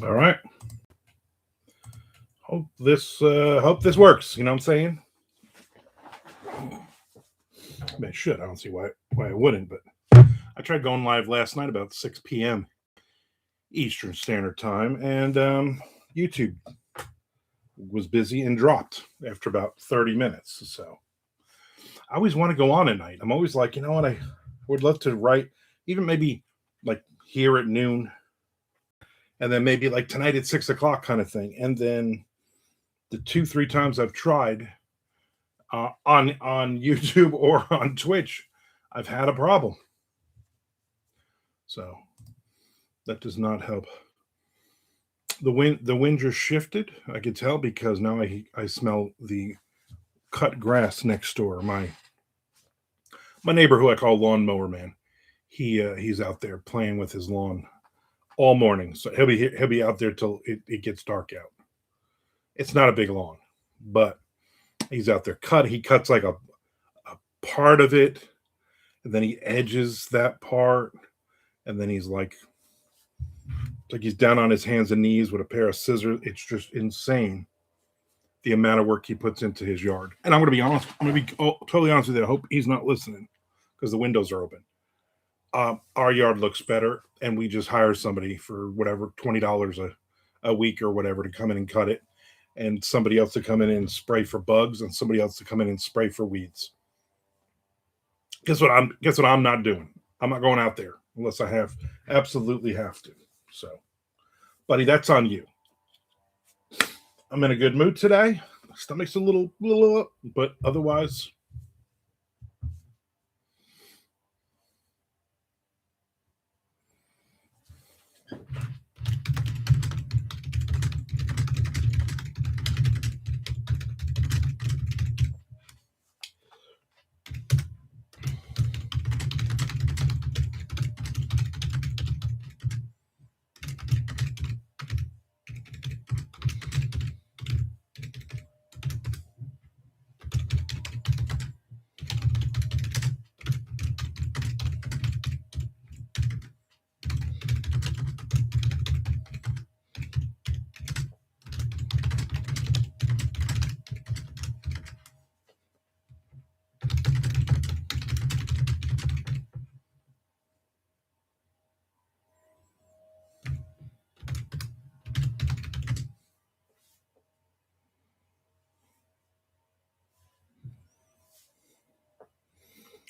All right. Hope this works. You know what I'm saying? I mean, it should. I don't see why it wouldn't. But I tried going live last night about 6 p.m. Eastern Standard Time, and YouTube was busy and dropped after about 30 minutes. So I always want to go on at night. I'm always like, you know what? I would love to write, even maybe like here at noon, and then maybe like tonight at 6 o'clock kind of thing. And then the 2-3 times I've tried on YouTube or on Twitch, I've had a problem. So that does not help. The wind just shifted. I could tell because now I smell the cut grass next door. My neighbor, who I call Lawnmower Man, he's out there playing with his lawn all morning. So he'll be out there till it gets dark out. It's not a big lawn, but he's out there he cuts like a part of it, and then he edges that part, and then he's like he's down on his hands and knees with a pair of scissors. It's just insane the amount of work he puts into his yard. And I'm going to be honest. I'm going to be totally honest with you. I hope he's not listening because the windows are open. Our yard looks better, and we just hire somebody for whatever, $20 a week or whatever to come in and cut it, and somebody else to come in and spray for bugs, and somebody else to come in and spray for weeds. Guess what I'm not doing? I'm not going out there unless I absolutely have to. So, buddy, that's on you. I'm in a good mood today. My stomach's a little up, but otherwise.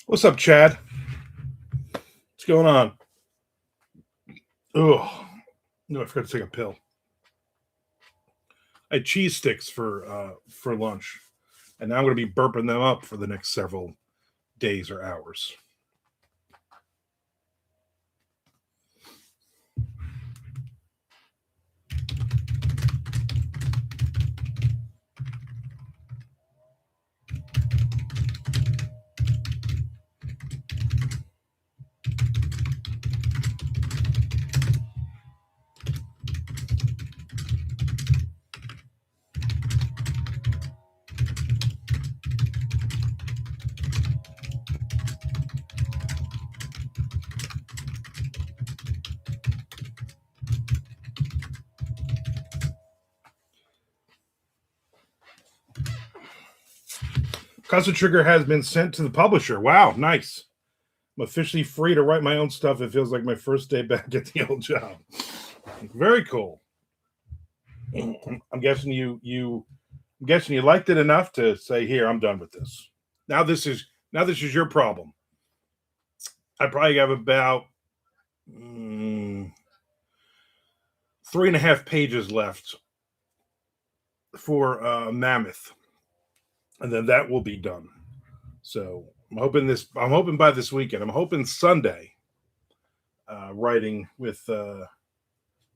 What's up, Chad? What's going on? Oh, no, I forgot to take a pill. I had cheese sticks for lunch, and now I'm going to be burping them up for the next several days or hours. Custom Trigger has been sent to the publisher. Wow, nice. I'm officially free to write my own stuff. It feels like my first day back at the old job. Very cool. I'm guessing you liked it enough to say, "Here, I'm done with this." Now this is your problem. I probably have about 3.5 pages left for Mammoth, and then that will be done. So I'm hoping by this weekend. I'm hoping Sunday. Writing with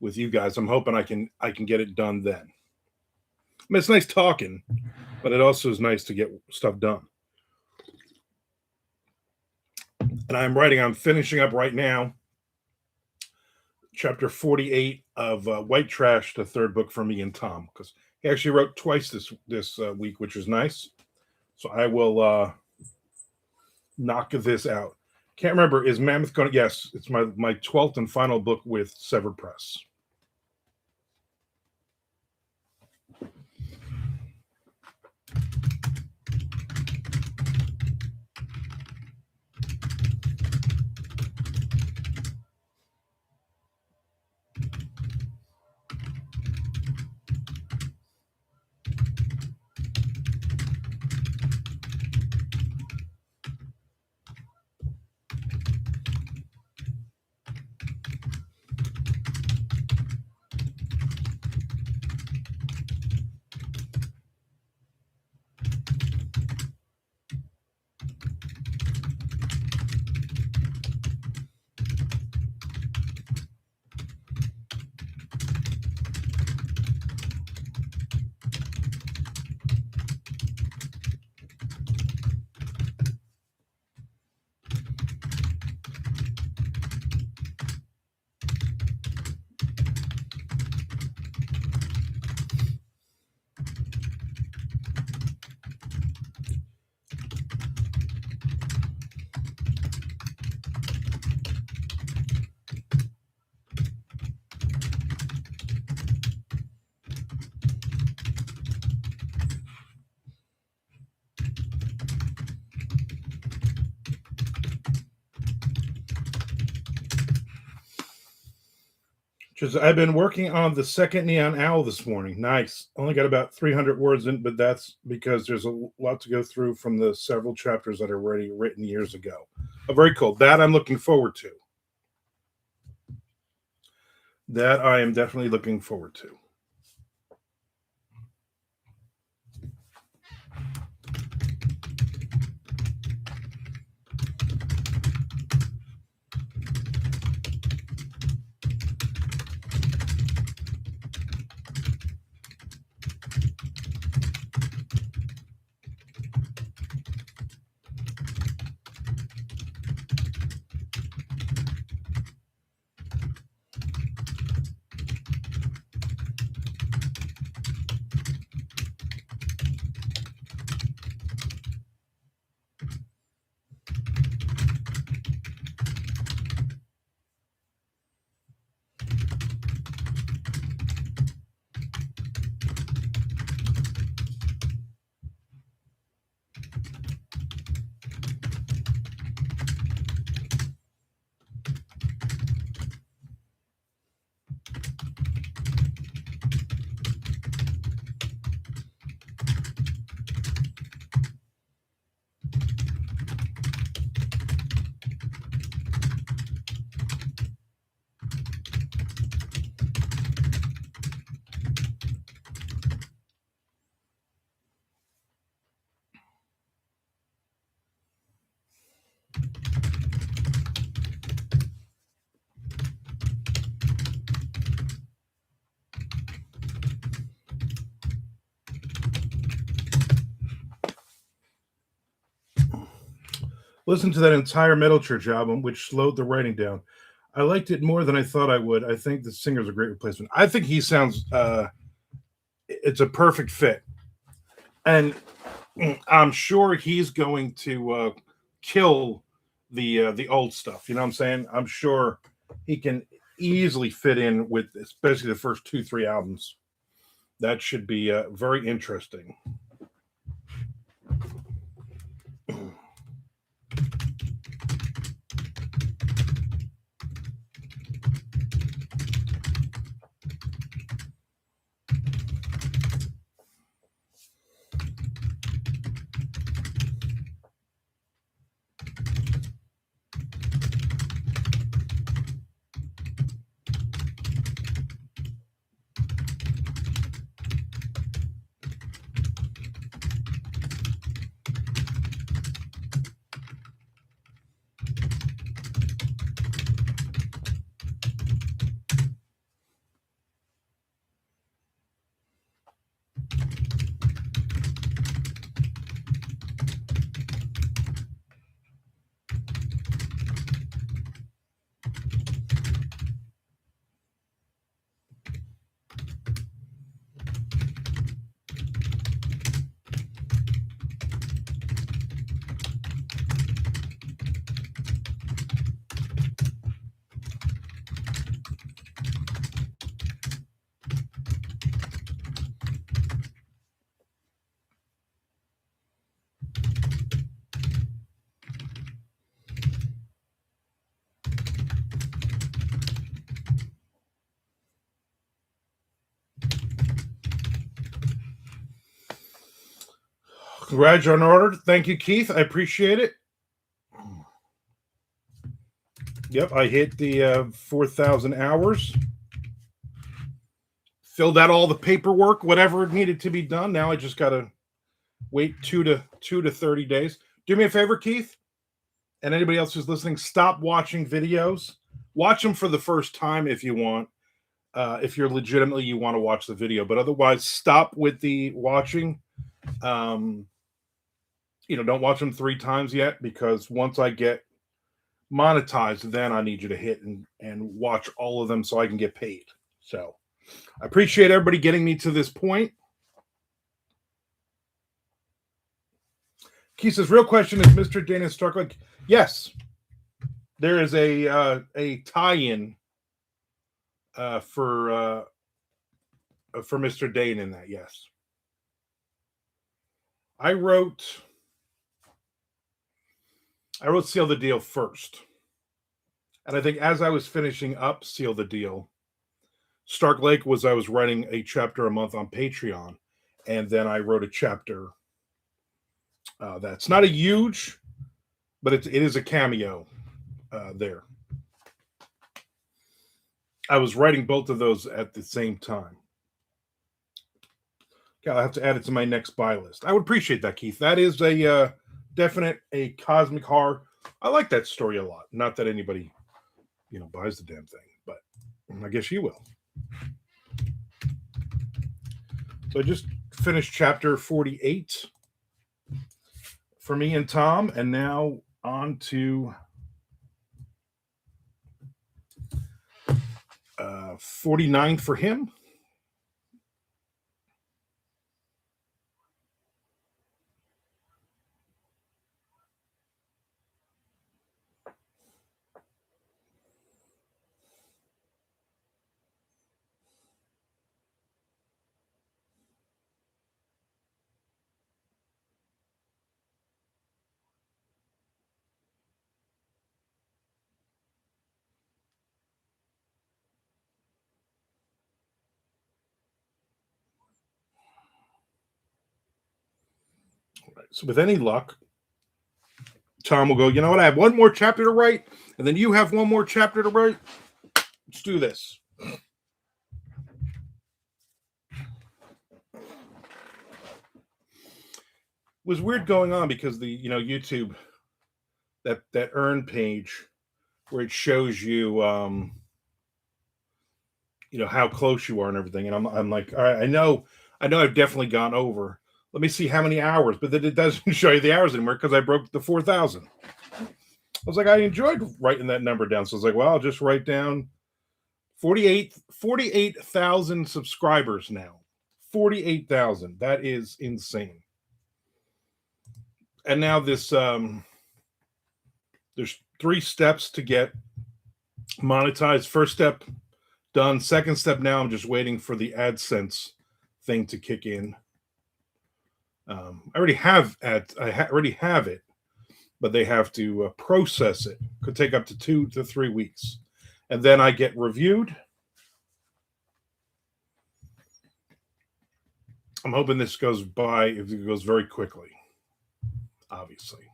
you guys. I'm hoping I can get it done then. I mean, it's nice talking, but it also is nice to get stuff done. And I'm finishing up right now chapter 48 of White Trash, the third book for me and Tom, because he actually wrote twice this week, which is nice. So I will knock this out. Can't remember, is Mammoth going to... Yes, it's my 12th and final book with Severed Press. Just I've been working on the second Neon Owl this morning. Nice. Only got about 300 words in, but that's because there's a lot to go through from the several chapters that are already written years ago. Very cool. That I'm looking forward to. That I am definitely looking forward to. Listen to that entire Metal Church album, which slowed the writing down. I liked it more than I thought I would. I think the singer's a great replacement. I think he sounds it's a perfect fit. And I'm sure he's going to kill the old stuff. You know what I'm saying? I'm sure he can easily fit in with especially the first 2-3 albums. That should be very interesting. Congrats on order. Thank you, Keith. I appreciate it. Yep, I hit the 4,000 hours. Filled out all the paperwork, whatever needed to be done. Now I just got to wait 2 to 30 days. Do me a favor, Keith, and anybody else who's listening, stop watching videos. Watch them for the first time if you want. If you're legitimately you want to watch the video, but otherwise stop with the watching. Don't watch them 3 times yet, because once I get monetized, then I need you to hit and watch all of them so I can get paid. So I appreciate everybody getting me to this point. Keith says, real question, is Mr. Dana Stark like? Yes. There is a tie-in for Mr. Dane in that, yes. I wrote Seal the Deal first. And I think as I was finishing up Seal the Deal, Stark Lake was I was writing a chapter a month on Patreon, and then I wrote a chapter that's not a huge, but it is a cameo there. I was writing both of those at the same time. Okay, I'll have to add it to my next buy list. I would appreciate that, Keith. That is a definite a cosmic horror. I like that story a lot. Not that anybody, buys the damn thing, but I guess you will. So I just finished chapter 48 for me and Tom, and now on to 49 for him. Right. So with any luck, Tom will go, you know what? I have one more chapter to write, and then you have one more chapter to write. Let's do this. It was weird going on because the YouTube that earn page where it shows you how close you are and everything, and I'm like, all right, I know I've definitely gone over. Let me see how many hours, but then it doesn't show you the hours anymore because I broke the 4,000. I was like, I enjoyed writing that number down, so I was like, well, I'll just write down 48,000 subscribers now. 48,000. That is insane. And now this there's 3 steps to get monetized. First step done. Second step, now I'm just waiting for the AdSense thing to kick in. I already have already have it, but they have to process it. Could take up to 2 to 3 weeks, and then I get reviewed. I'm hoping this goes by. If it goes very quickly, obviously.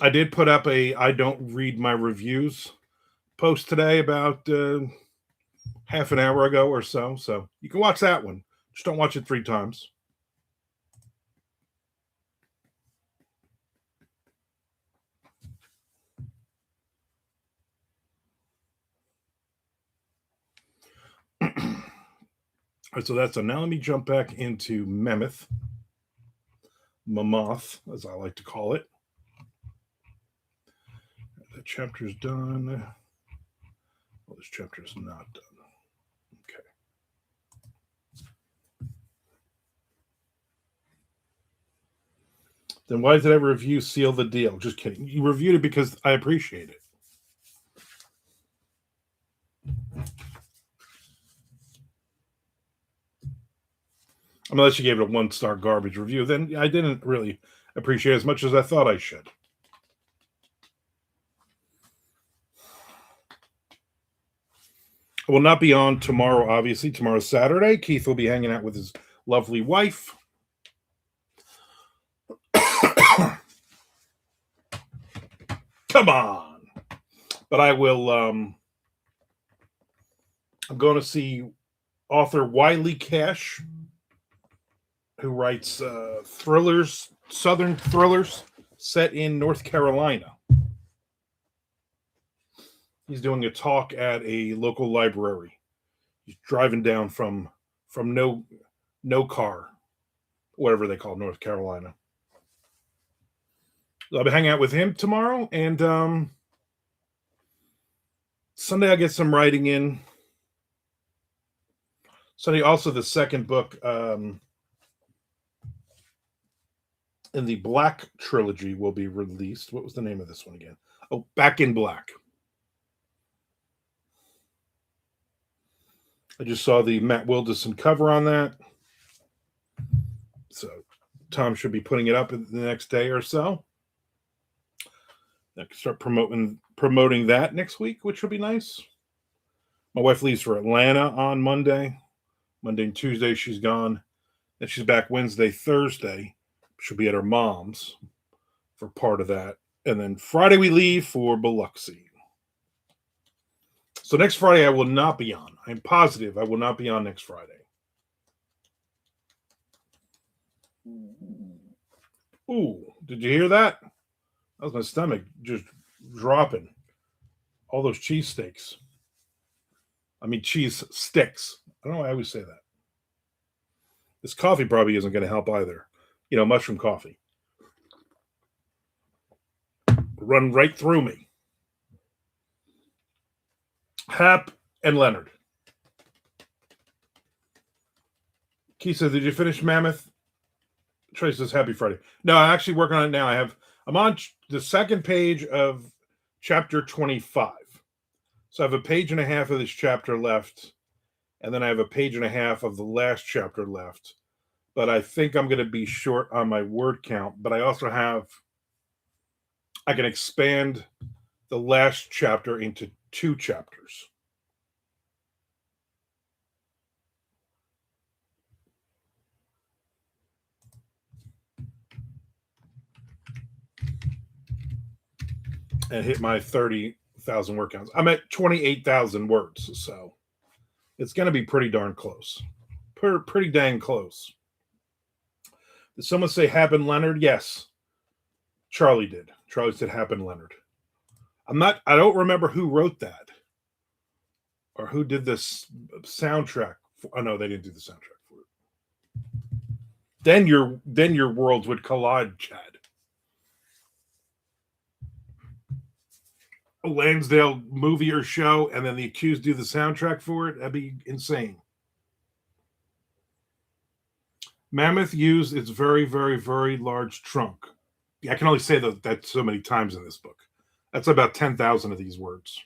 I did put up a I don't read my reviews post today about half an hour ago or so. So you can watch that one. Just don't watch it 3 times. All right, so that's now let me jump back into Mammoth, as I like to call it. That chapter's done. Well, this chapter is not done. Okay. Then why did I review Seal the Deal? Just kidding. You reviewed it because I appreciate it. Unless you gave it a 1-star garbage review, then I didn't really appreciate it as much as I thought I should. I will not be on tomorrow, obviously. Tomorrow's Saturday. Keith will be hanging out with his lovely wife. Come on. But I will, I'm going to see author Wiley Cash, who writes thrillers, Southern thrillers set in North Carolina. He's doing a talk at a local library. He's driving down from no car, whatever they call North Carolina. I'll be hanging out with him tomorrow, and Sunday I get some writing in. Sunday also the second book in the Black trilogy will be released. What was the name of this one again? Oh, Back in Black. I just saw the Matt Wilderson cover on that. So Tom should be putting it up in the next day or so. I can start promoting that next week, which will be nice. My wife leaves for Atlanta on Monday. Monday and Tuesday she's gone. Then she's back Wednesday, Thursday. She'll be at her mom's for part of that. And then Friday we leave for Biloxi. So next Friday I will not be on. I'm positive I will not be on next Friday. Ooh, did you hear that? That was my stomach just dropping. All those cheese steaks. I mean, cheese sticks. I don't know why I always say that. This coffee probably isn't going to help either. You know, mushroom coffee. Run right through me. Hap and Leonard. Keith says, did you finish Mammoth? Trey says, happy Friday. No, I'm actually working on it now. I'm on the second page of chapter 25. So I have a page and a half of this chapter left. And then I have a page and a half of the last chapter left. But I think I'm going to be short on my word count. But I also I can expand the last chapter into 2 chapters. And hit my 30,000 word counts. I'm at 28,000 words. So it's going to be pretty darn close. Pretty dang close. Did someone say Happen Leonard? Yes. Charlie did. Charlie said Happen Leonard. I don't remember who wrote that or who did this soundtrack. Oh no, they didn't do the soundtrack for it. Then your worlds would collide, Chad. A Lansdale movie or show, and then the accused do the soundtrack for it. That'd be insane. Mammoth used its very, very, very large trunk. I can only say that so many times in this book. That's about 10,000 of these words.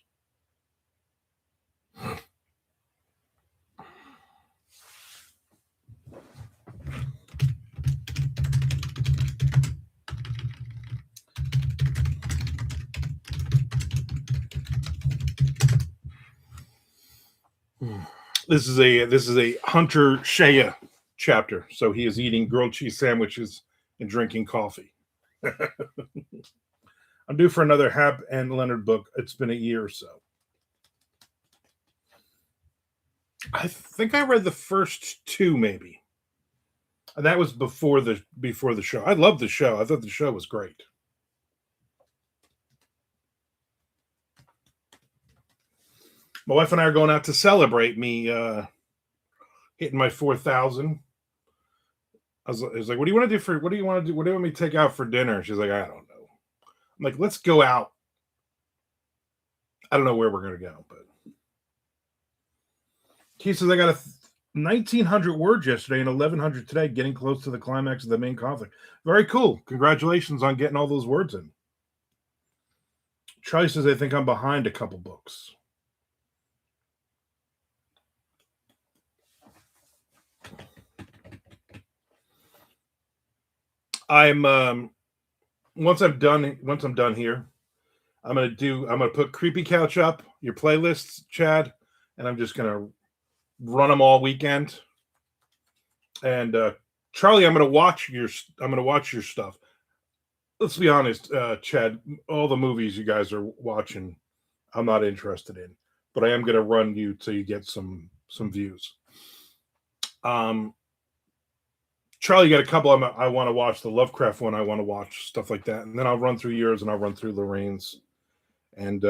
This is a Hunter Shea chapter. So he is eating grilled cheese sandwiches and drinking coffee. I'm due for another Hap and Leonard book. It's been a year or so. I think I read the first 2, maybe. And that was before the show. I loved the show. I thought the show was great. My wife and I are going out to celebrate me hitting my 4,000. I was like, what do you want to do what do you want me to take out for dinner? She's like, I don't know. I'm like, let's go out. I don't know where we're going to go, but he says, I got 1,900 words yesterday and 1,100 today, getting close to the climax of the main conflict. Very cool. Congratulations on getting all those words in. Charlie says, I think I'm behind a couple books. I'm once I'm done here, I'm gonna put Creepy Couch up, your playlists, Chad, and I'm just gonna run them all weekend. And Charlie, I'm gonna watch your stuff. Let's be honest, Chad, all the movies you guys are watching, I'm not interested in, but I am gonna run you so you get some views. Charlie got a couple I want to watch. The Lovecraft one I want to watch, stuff like that. And then I'll run through yours and I'll run through Lorraine's. And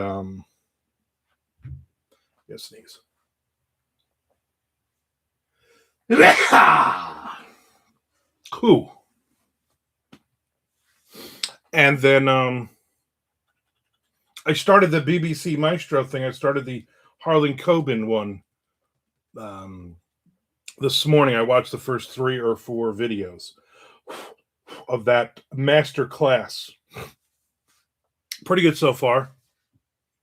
sneeze. Cool. And then I started the BBC Maestro thing. I started the Harlan Coben one. This morning, I watched the first 3 or 4 videos of that master class. Pretty good so far.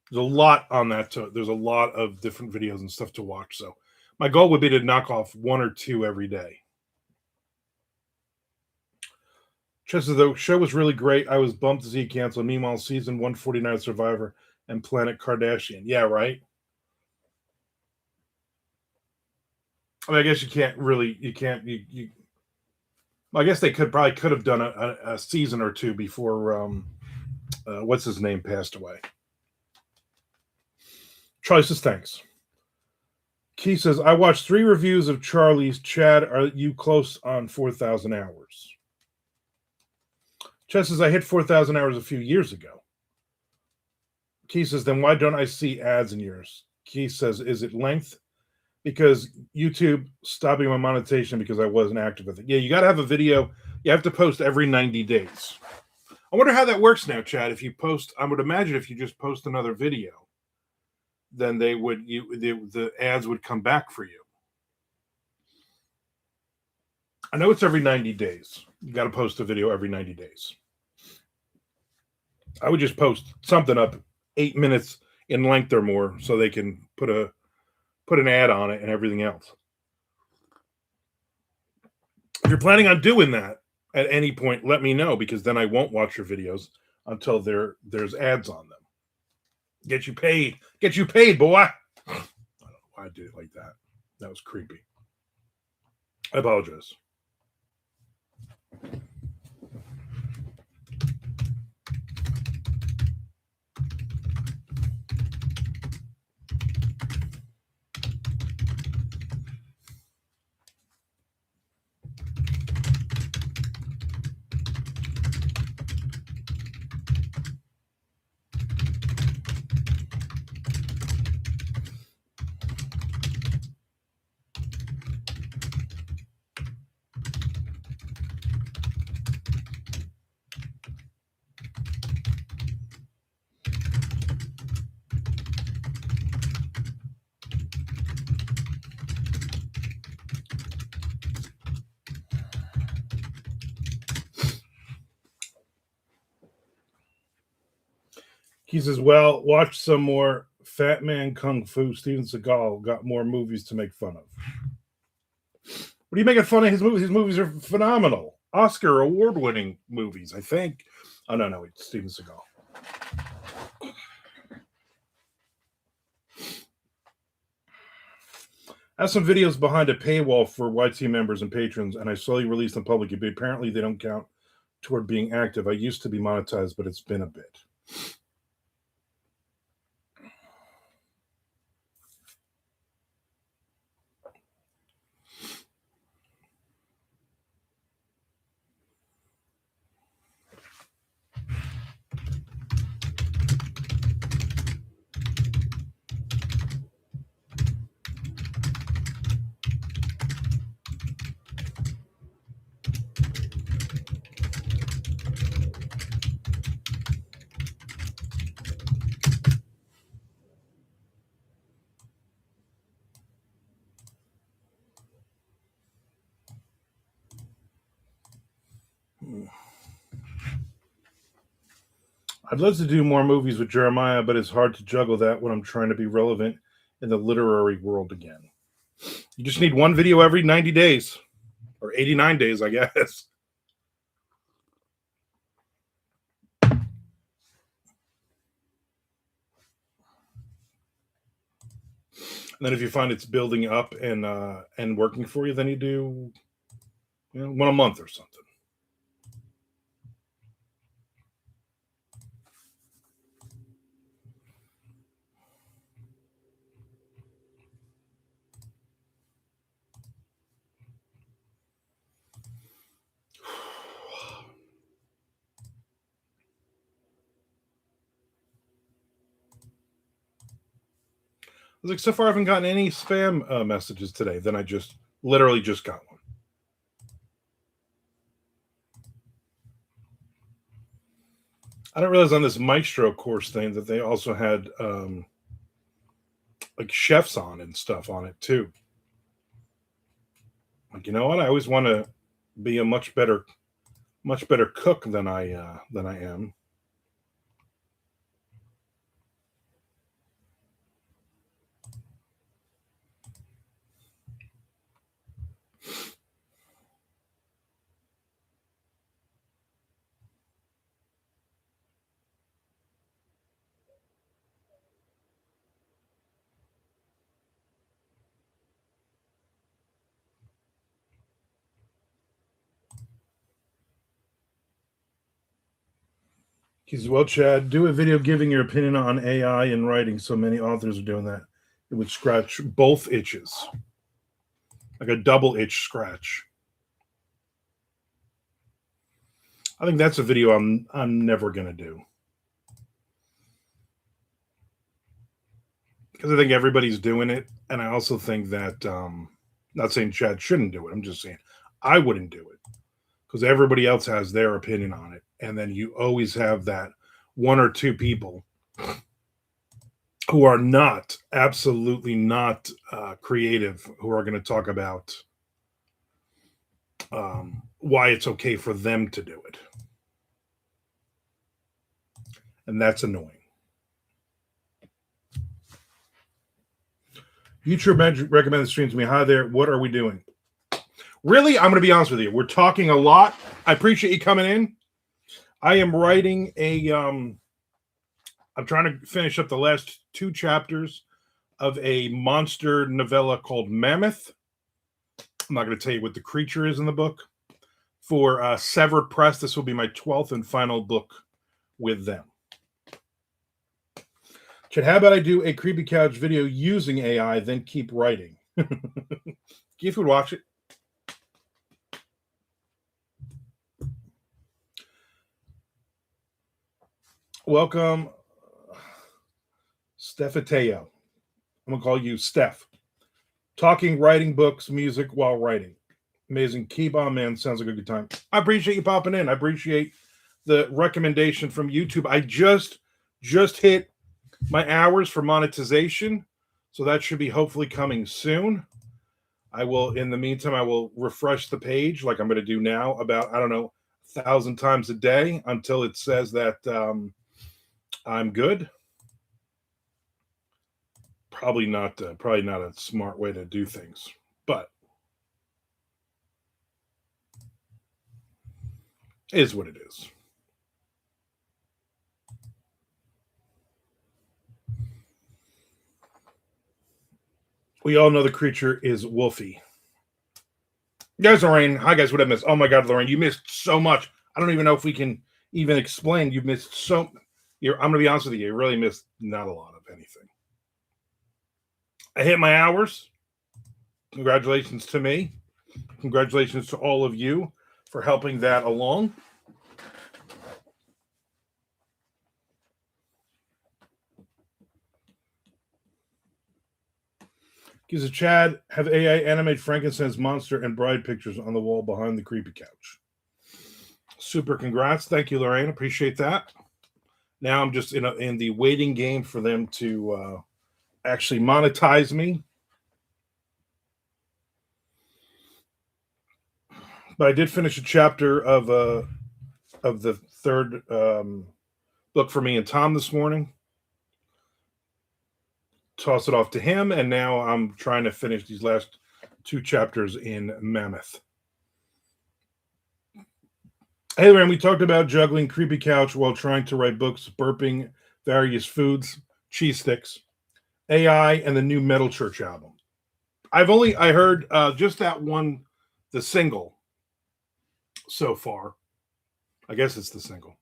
There's a lot on that. There's a lot of different videos and stuff to watch. So my goal would be to knock off 1 or 2 every day. Chester, the show was really great. I was bummed to see it canceled. Meanwhile, season 149 of Survivor and Planet Kardashian. Yeah, right. I mean, I guess you can't really, you can't, you I guess they could have done a season or two before what's his name passed away. Charlie says thanks. Key says I watched 3 reviews of Charlie's. Chad, are you close on 4,000 hours? Chad says I hit 4,000 hours a few years ago. Key says then why don't I see ads in yours? Key says is it length? Because YouTube stopping my monetization because I wasn't active with it. Yeah, you got to have a video. You have to post every 90 days. I wonder how that works now, Chad. If you post, I would imagine if you just post another video, then the ads would come back for you. I know it's every 90 days. You got to post a video every 90 days. I would just post something up 8 minutes in length or more so they can put an ad on it and everything else. If you're planning on doing that at any point, let me know because then I won't watch your videos until there's ads on them. Get you paid, boy. I don't know why I did it like that. That was creepy. I apologize. He says, well, watch some more Fat Man Kung Fu. Steven Seagal got more movies to make fun of. What are you making fun of his movies? His movies are phenomenal. Oscar award-winning movies, I think. Oh, no, it's Steven Seagal. I have some videos behind a paywall for YT members and patrons, and I slowly release them publicly, but apparently they don't count toward being active. I used to be monetized, but it's been a bit. I'd love to do more movies with Jeremiah, but it's hard to juggle that when I'm trying to be relevant in the literary world again. You just need one video every 90 days or 89 days, I guess. And then if you find it's building up and working for you, then you do one a month or something. I was like, so far I haven't gotten any spam messages today. Then I literally just got one. I didn't realize on this Maestro course thing that they also had like chefs on and stuff on it too. Like, you know what? I always want to be a much better cook than I am. He's well, Chad. Do a video giving your opinion on AI in writing. So many authors are doing that. It would scratch both itches, like a double itch scratch. I think that's a video I'm never gonna do because I think everybody's doing it, and I also think that not saying Chad shouldn't do it. I'm just saying I wouldn't do it because everybody else has their opinion on it, and then you always have that one or two people who are not absolutely not creative who are going to talk about why it's okay for them to do it, and that's annoying. YouTube recommended streams to me. Hi there. What are we doing? Really, I'm going to be honest with you. We're talking a lot. I appreciate you coming in. I am writing a. I'm trying to finish up the last 2 chapters of a monster novella called Mammoth. I'm not going to tell you what the creature is in the book. For Severed Press, this will be my 12th and final book with them. Chad, how about I do a Creepy Couch video using AI, then keep writing? Keith would watch it. Welcome, Stephateo. I'm going to call you Steph. Talking, writing books, music while writing. Amazing. Keep on, man. Sounds like a good time. I appreciate you popping in. I appreciate the recommendation from YouTube. I just hit my hours for monetization, so that should be hopefully coming soon. I will, in the meantime, I will refresh the page like I'm going to do now about, I don't know, 1,000 times a day until it says that I'm good. Probably not a smart way to do things, but it is what it is. We all know the creature is Wolfie. Guys, Lorraine. Hi, guys. What I missed? Oh my God, Lorraine, you missed so much. I don't even know if we can even explain. You've missed so. I'm going to be honest with you. You really missed not a lot of anything. I hit my hours. Congratulations to me. Congratulations to all of you for helping that along. Gives a Chad, have AI animate Frankenstein's monster and bride pictures on the wall behind the creepy couch. Super congrats. Thank you, Lorraine. Appreciate that. Now I'm just in the waiting game for them to actually monetize me. But I did finish a chapter of the 3rd book for me and Tom this morning. Toss it off to him, and now I'm trying to finish these last 2 chapters in Mammoth. Hey, Lorraine, we talked about juggling creepy couch while trying to write books, burping various foods, cheese sticks, AI, and the new Metal Church album. I heard just that one, the single so far. I guess it's the single.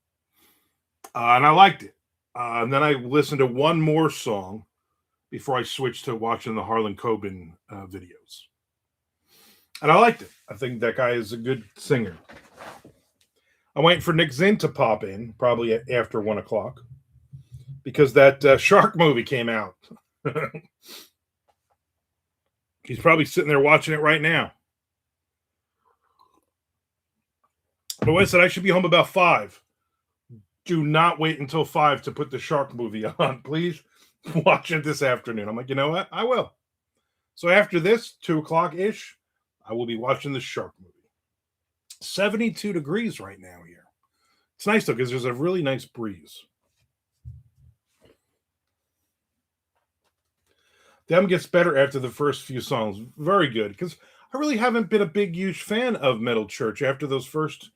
And I liked it. And then I listened to one more song before I switched to watching the Harlan Coben videos. And I liked it. I think that guy is a good singer. I'm waiting for Nick Zinn to pop in, probably after 1 o'clock, because that shark movie came out. He's probably sitting there watching it right now. But I said I should be home about 5. Do not wait until 5 to put the shark movie on. Please watch it this afternoon. I'm like, you know what? I will. So after this, 2 o'clock-ish, I will be watching the shark movie. 72 degrees right now here. It's nice, though, because there's a really nice breeze. The album gets better after the first few songs. Very good, because I really haven't been a big, huge fan of Metal Church after those first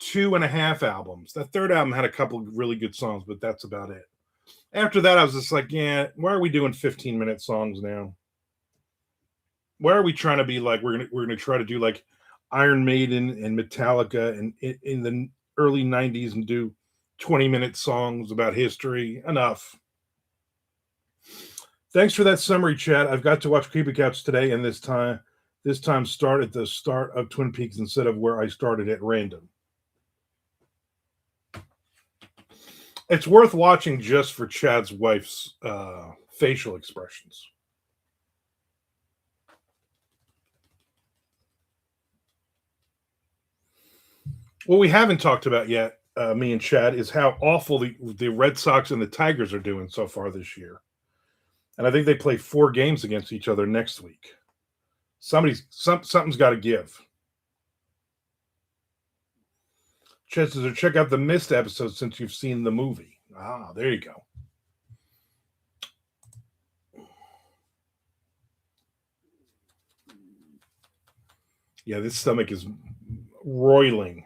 2.5 albums. That 3rd album had a couple of really good songs, but that's about it. After that, I was just like, yeah, why are we doing 15-minute songs now? Why are we trying to be like, we're gonna try to do like Iron Maiden and Metallica and in the early 90s and do 20-minute songs about history. Enough. Thanks for that summary, Chad. I've got to watch Creepy Couch today, and this time start at the start of Twin Peaks instead of where I started at random. It's worth watching just for Chad's wife's facial expressions. What we haven't talked about yet, me and Chad, is how awful the Red Sox and the Tigers are doing so far this year. And I think they play 4 games against each other next week. Something's got to give. Chad says, check out the missed episode since you've seen the movie. Ah, there you go. Yeah, this stomach is roiling.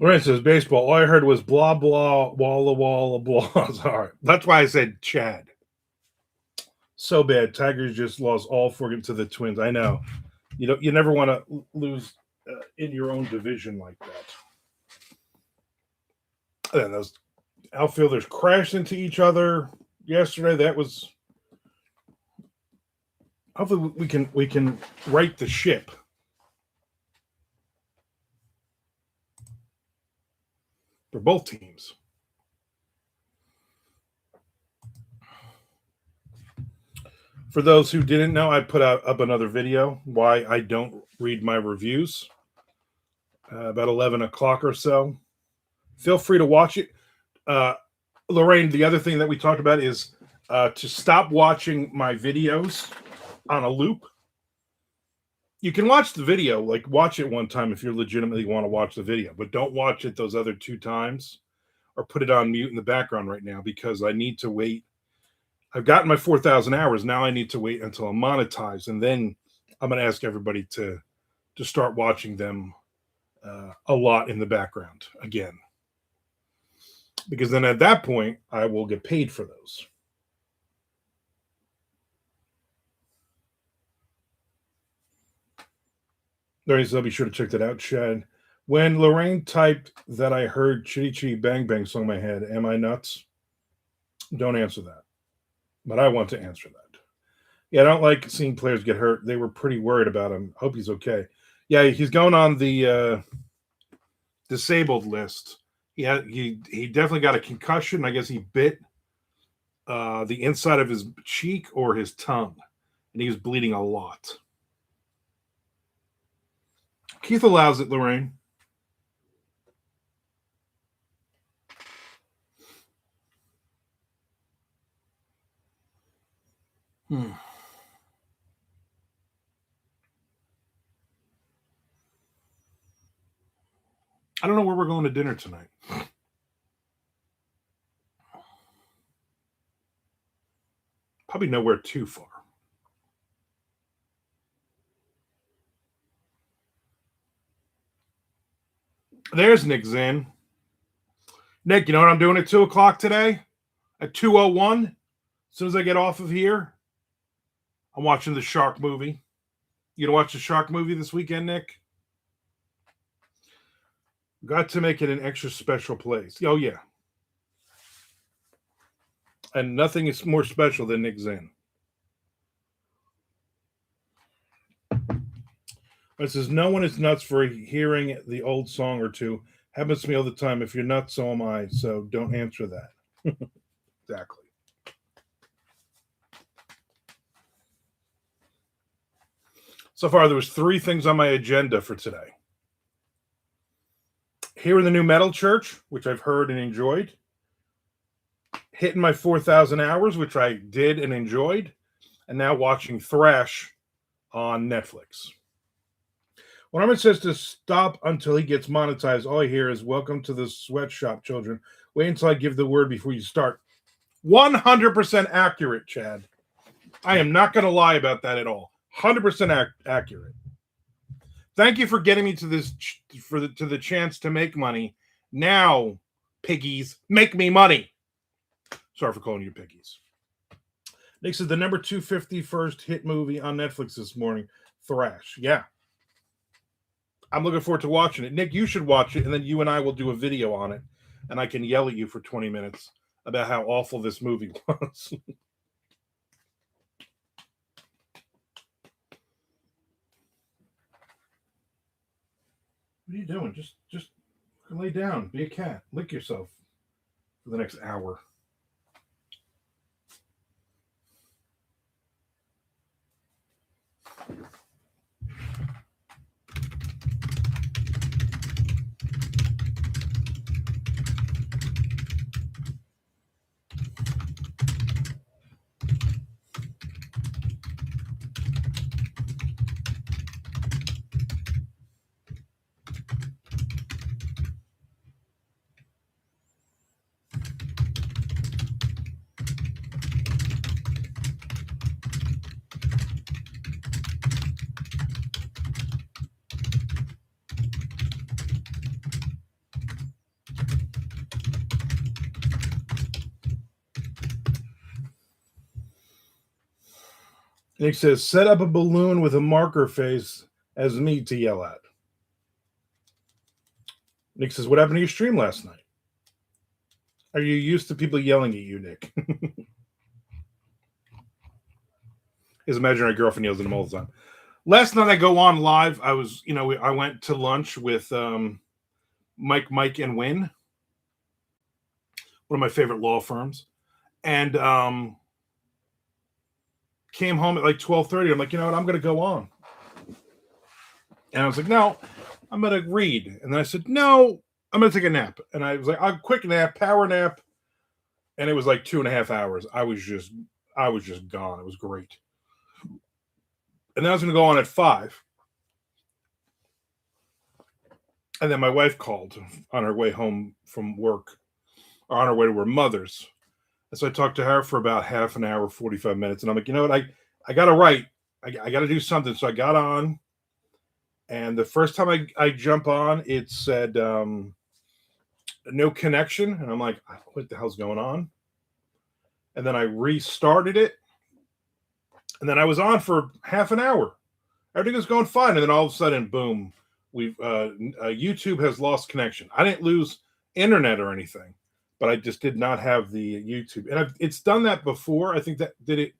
Lorraine says, baseball. All I heard was blah, blah, walla, walla, blah. All right. That's why I said Chad. So bad. Tigers just lost all 4 to the Twins. I know. You never want to lose in your own division like that. And those outfielders crashed into each other yesterday. That was. Hopefully we can right the ship. For both teams. For those who didn't know, I put up another video why I don't read my reviews. About 11 o'clock or so. Feel free to watch it. Lorraine, the other thing that we talked about is to stop watching my videos on a loop. You can watch the video, like watch it one time if you legitimately want to watch the video, but don't watch it those other 2 times or put it on mute in the background right now because I need to wait. I've gotten my 4,000 hours. Now I need to wait until I'm monetized, and then I'm going to ask everybody to start watching them a lot in the background again. Because then at that point, I will get paid for those. Lorraine says, I'll be sure to check that out, Chad. When Lorraine typed that I heard Chitty Chitty Bang Bang song in my head, am I nuts? Don't answer that. But I want to answer that. Yeah, I don't like seeing players get hurt. They were pretty worried about him. Hope he's okay. Yeah, he's going on the disabled list. He definitely got a concussion. I guess he bit the inside of his cheek or his tongue, and he was bleeding a lot. Keith allows it, Lorraine. I don't know where we're going to dinner tonight. Probably nowhere too far. There's Nick Zinn. Nick, you know what I'm doing at 2 o'clock today? At 2:01, as soon as I get off of here, I'm watching the Shark movie. You gonna watch the Shark movie this weekend, Nick? Got to make it an extra special place. Oh, yeah. And nothing is more special than Nick Zinn. It says, no one is nuts for hearing the old song or two. Happens to me all the time. If you're nuts, so am I. So don't answer that. Exactly. So far, there was 3 things on my agenda for today. Hearing the new metal church, which I've heard and enjoyed. Hitting my 4,000 hours, which I did and enjoyed. And now watching Thrash on Netflix. When Armand says to stop until he gets monetized, all I hear is welcome to the sweatshop, children. Wait until I give the word before you start. 100% accurate, Chad. I am not going to lie about that at all. 100% accurate. Thank you for getting me to this to the chance to make money. Now, piggies, make me money. Sorry for calling you piggies. Nick said the number 251st hit movie on Netflix this morning, Thrash. Yeah. I'm looking forward to watching it. Nick, you should watch it, and then you and I will do a video on it, and I can yell at you for 20 minutes about how awful this movie was. What are you doing? Just lay down. Be a cat. Lick yourself for the next hour. Nick says, set up a balloon with a marker face as me to yell at. Nick says, what happened to your stream last night? Are you used to people yelling at you, Nick? His imaginary girlfriend yells at him all the time. Last night I go on live. I went to lunch with Mike, and Wynn, one of my favorite law firms, and came home at like 12:30. I'm like, you know what? I'm going to go on. And I was like, no, I'm going to read. And then I said, no, I'm going to take a nap. And I was like, a quick nap, power nap. And it was like 2.5 hours. I was just gone. It was great. And then I was going to go on at 5. And then my wife called on her way home from work, or on her way to her mother's. And so I talked to her for about half an hour, 45 minutes. And I'm like, you know what? I got to write. I got to do something. So I got on. And the first time I jump on, it said no connection. And I'm like, what the hell's going on? And then I restarted it. And then I was on for half an hour. Everything was going fine. And then all of a sudden, boom, YouTube has lost connection. I didn't lose internet or anything, but I just did not have the YouTube. And it's done that before. I think that did it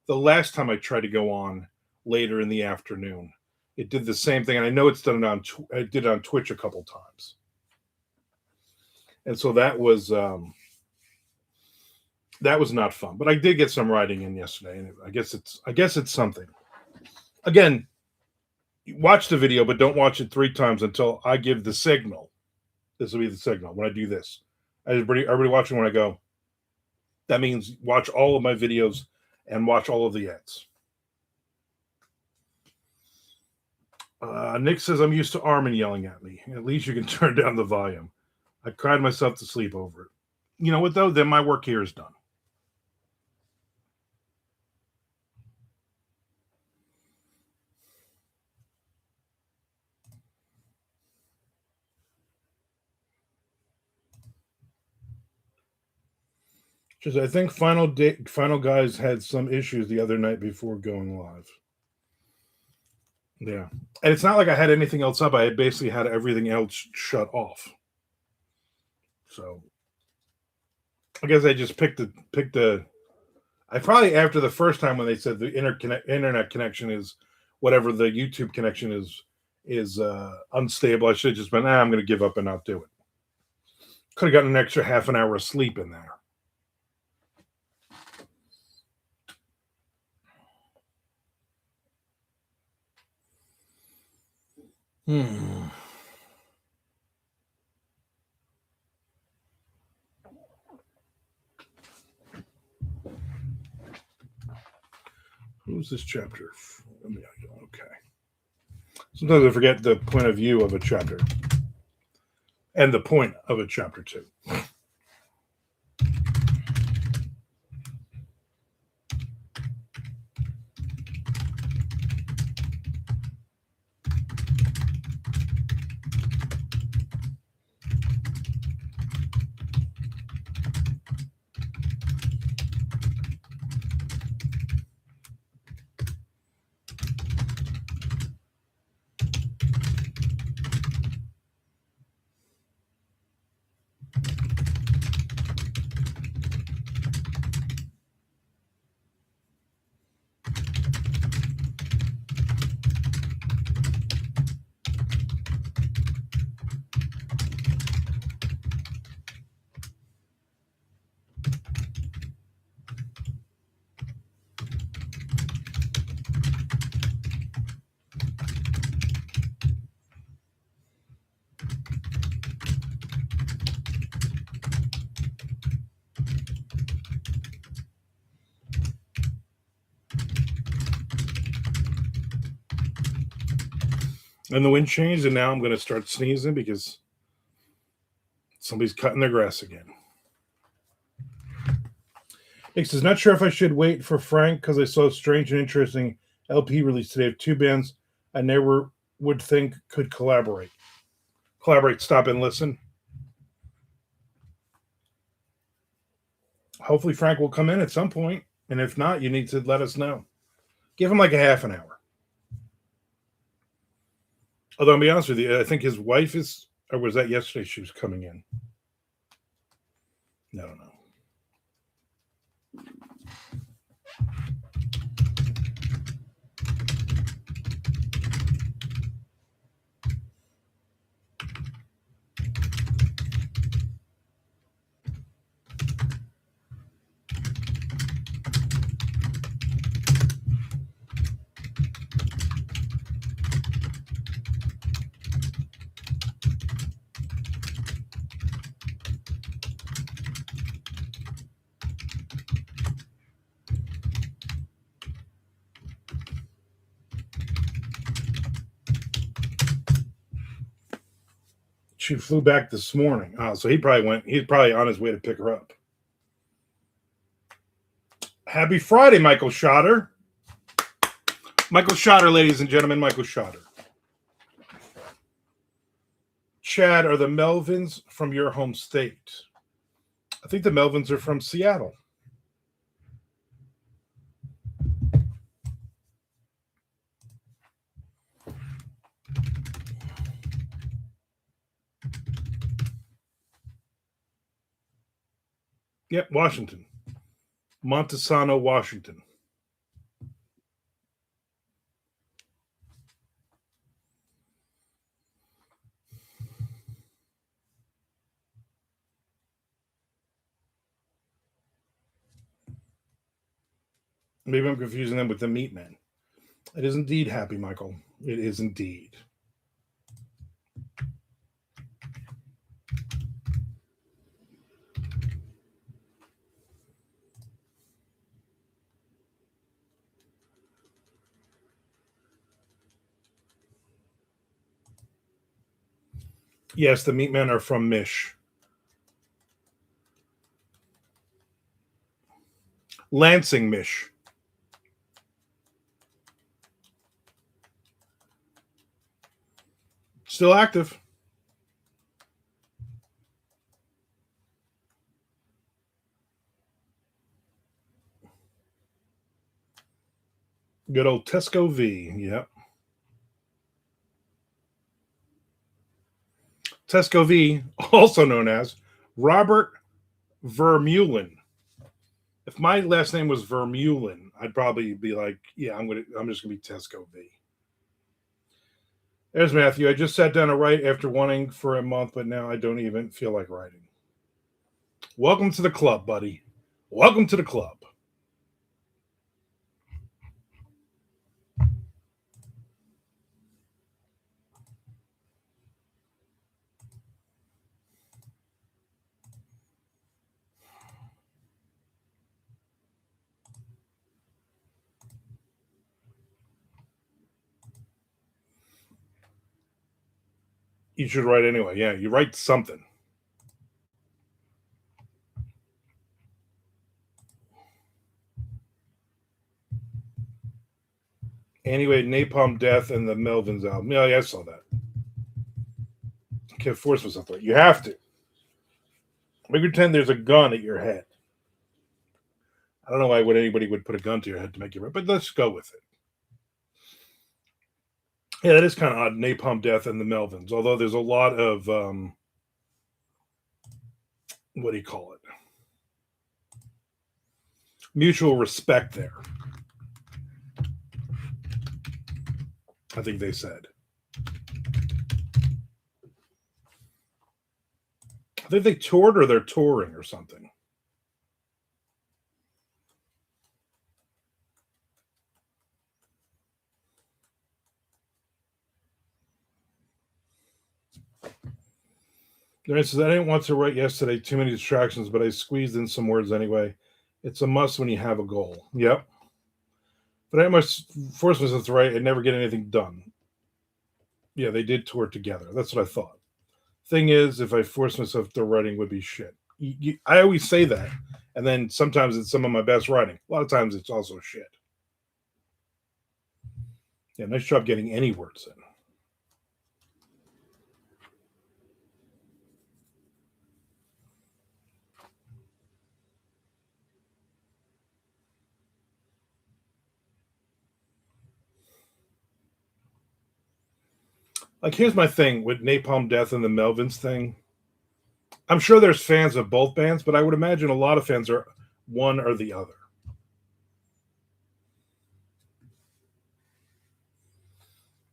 the last time I tried to go on later in the afternoon. It did the same thing. And I know it's done it I did it on Twitch a couple times. And so that was not fun. But I did get some writing in yesterday, and I guess it's something. Again, watch the video, but don't watch it 3 times until I give the signal. This will be the signal when I do this. Everybody watching when I go. That means watch all of my videos and watch all of the ads. Nick says, I'm used to Armand yelling at me. At least you can turn down the volume. I cried myself to sleep over it. You know what, though? Then my work here is done. Because I think Final Guys had some issues the other night before going live. Yeah. And it's not like I had anything else up. I basically had everything else shut off. So I guess I just picked I probably, after the first time when they said the internet connection is whatever the YouTube connection is unstable, I should have just been, I'm going to give up and not do it. Could have gotten an extra half an hour of sleep in there. Who's this chapter? Okay. Sometimes I forget the point of view of a chapter and the point of a chapter 2. And the wind changed, and now I'm going to start sneezing because somebody's cutting their grass again. Nick says, not sure if I should wait for Frank because I saw a strange and interesting LP release today of two bands I never would think could collaborate. Collaborate, stop and listen. Hopefully Frank will come in at some point, and if not, you need to let us know. Give him like a half an hour. Although, I'll be honest with you, I think his wife is, or was that yesterday she was coming in? I don't know. She flew back this morning. So he's probably on his way to pick her up. Happy Friday, Michael Schotter. Michael Schotter, ladies and gentlemen, Michael Schotter. Chad, are the Melvins from your home state? I think the Melvins are from Seattle. Yep, Washington. Montesano, Washington. Maybe I'm confusing them with the Meat Men. It is indeed happy, Michael. It is indeed. Yes, the Meat Men are from Mish. Lansing, Mish. Still active. Good old Tesco V. Yep. Tesco V, also known as Robert Vermeulen. If my last name was Vermeulen, I'd probably be like, yeah, I'm just gonna be Tesco V. There's Matthew. I just sat down to write after wanting for a month, but now I don't even feel like writing. Welcome to the club, buddy. Welcome to the club. You should write anyway. Yeah, you write something. Anyway, Napalm Death and the Melvins album. Yeah, I saw that. Can't force myself to. You have to. Make pretend there's a gun at your head. I don't know why anybody would put a gun to your head to make you, but let's go with it. Yeah, that is kind of odd. Napalm Death and the Melvins. Although there's a lot of what do you call it? Mutual respect there. I think they said. I think they toured or they're touring or something. Says, I didn't want to write yesterday, too many distractions, but I squeezed in some words anyway. It's a must when you have a goal. Yep. But I must force myself to write and never get anything done. Yeah, they did tour together. That's what I thought. Thing is, if I force myself to writing, would be shit. I always say that, and then sometimes it's some of my best writing. A lot of times it's also shit. Yeah, nice job getting any words in. Like, here's my thing with Napalm Death and the Melvins thing. I'm sure there's fans of both bands, but I would imagine a lot of fans are one or the other.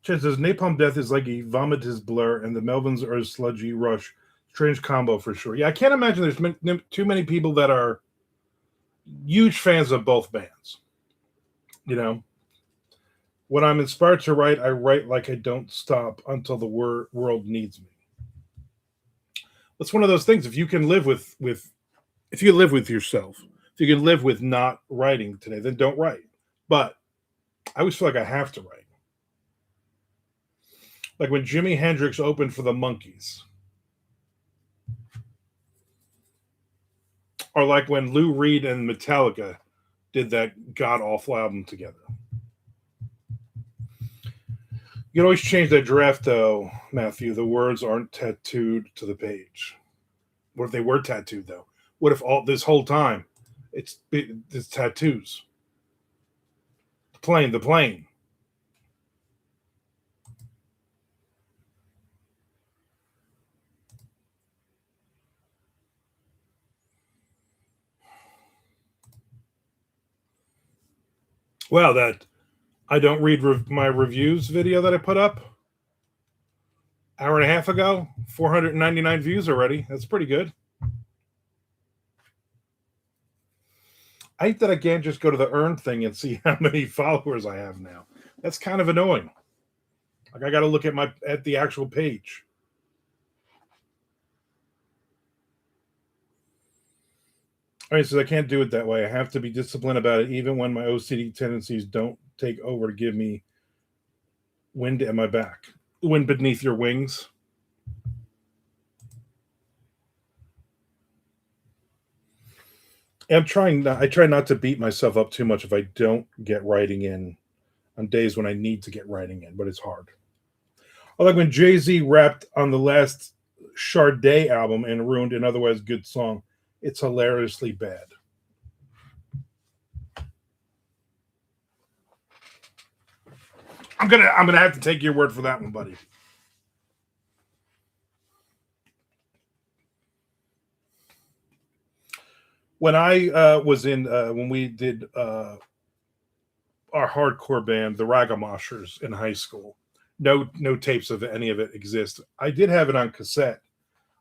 Chad says Napalm Death is like a vomitous blur, and the Melvins are a sludgy rush. Strange combo for sure. Yeah, I can't imagine there's too many people that are huge fans of both bands. You know, when I'm inspired to write, I write like I don't stop until the world needs me. It's one of those things. If you can live with if you live with yourself, if you can live with not writing today, then don't write. But I always feel like I have to write. Like when Jimi Hendrix opened for the Monkees, or like when Lou Reed and Metallica did that god awful album together. You can always change that draft, though, Matthew. The words aren't tattooed to the page. What if they were tattooed, though? What if all this whole time it's tattoos? The plane. Well, that I don't read my reviews video that I put up hour and a half ago. 499 views already. That's pretty good. I hate that I can't just go to the earn thing and see how many followers I have now. That's kind of annoying. Like I got to look at the actual page. All right, so I can't do it that way. I have to be disciplined about it, even when my OCD tendencies don't take over to give me wind at my back, wind beneath your wings. I'm trying. I try not to beat myself up too much if I don't get writing in on days when I need to get writing in, but it's hard. I like when Jay Z rapped on the last Sade album and ruined an otherwise good song. It's hilariously bad. I'm gonna have to take your word for that one, buddy. When I was in when we did our hardcore band, the Ragamuffins, in high school, no tapes of any of it exist. I did have it on cassette,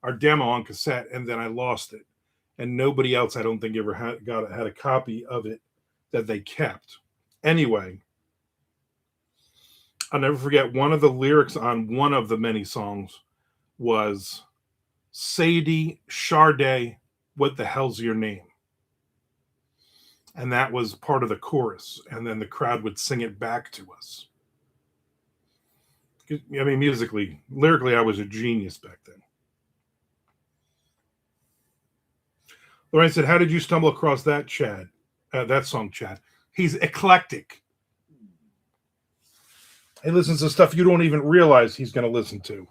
our demo on cassette, and then I lost it. And nobody else, I don't think, ever had a copy of it that they kept. Anyway, I'll never forget one of the lyrics on one of the many songs was Sadie Sade, what the hell's your name? And that was part of the chorus. And then the crowd would sing it back to us. I mean, musically, lyrically, I was a genius back then. Lorraine said, "How did you stumble across that, Chad? That song, Chad? He's eclectic. He listens to stuff you don't even realize he's going to listen to."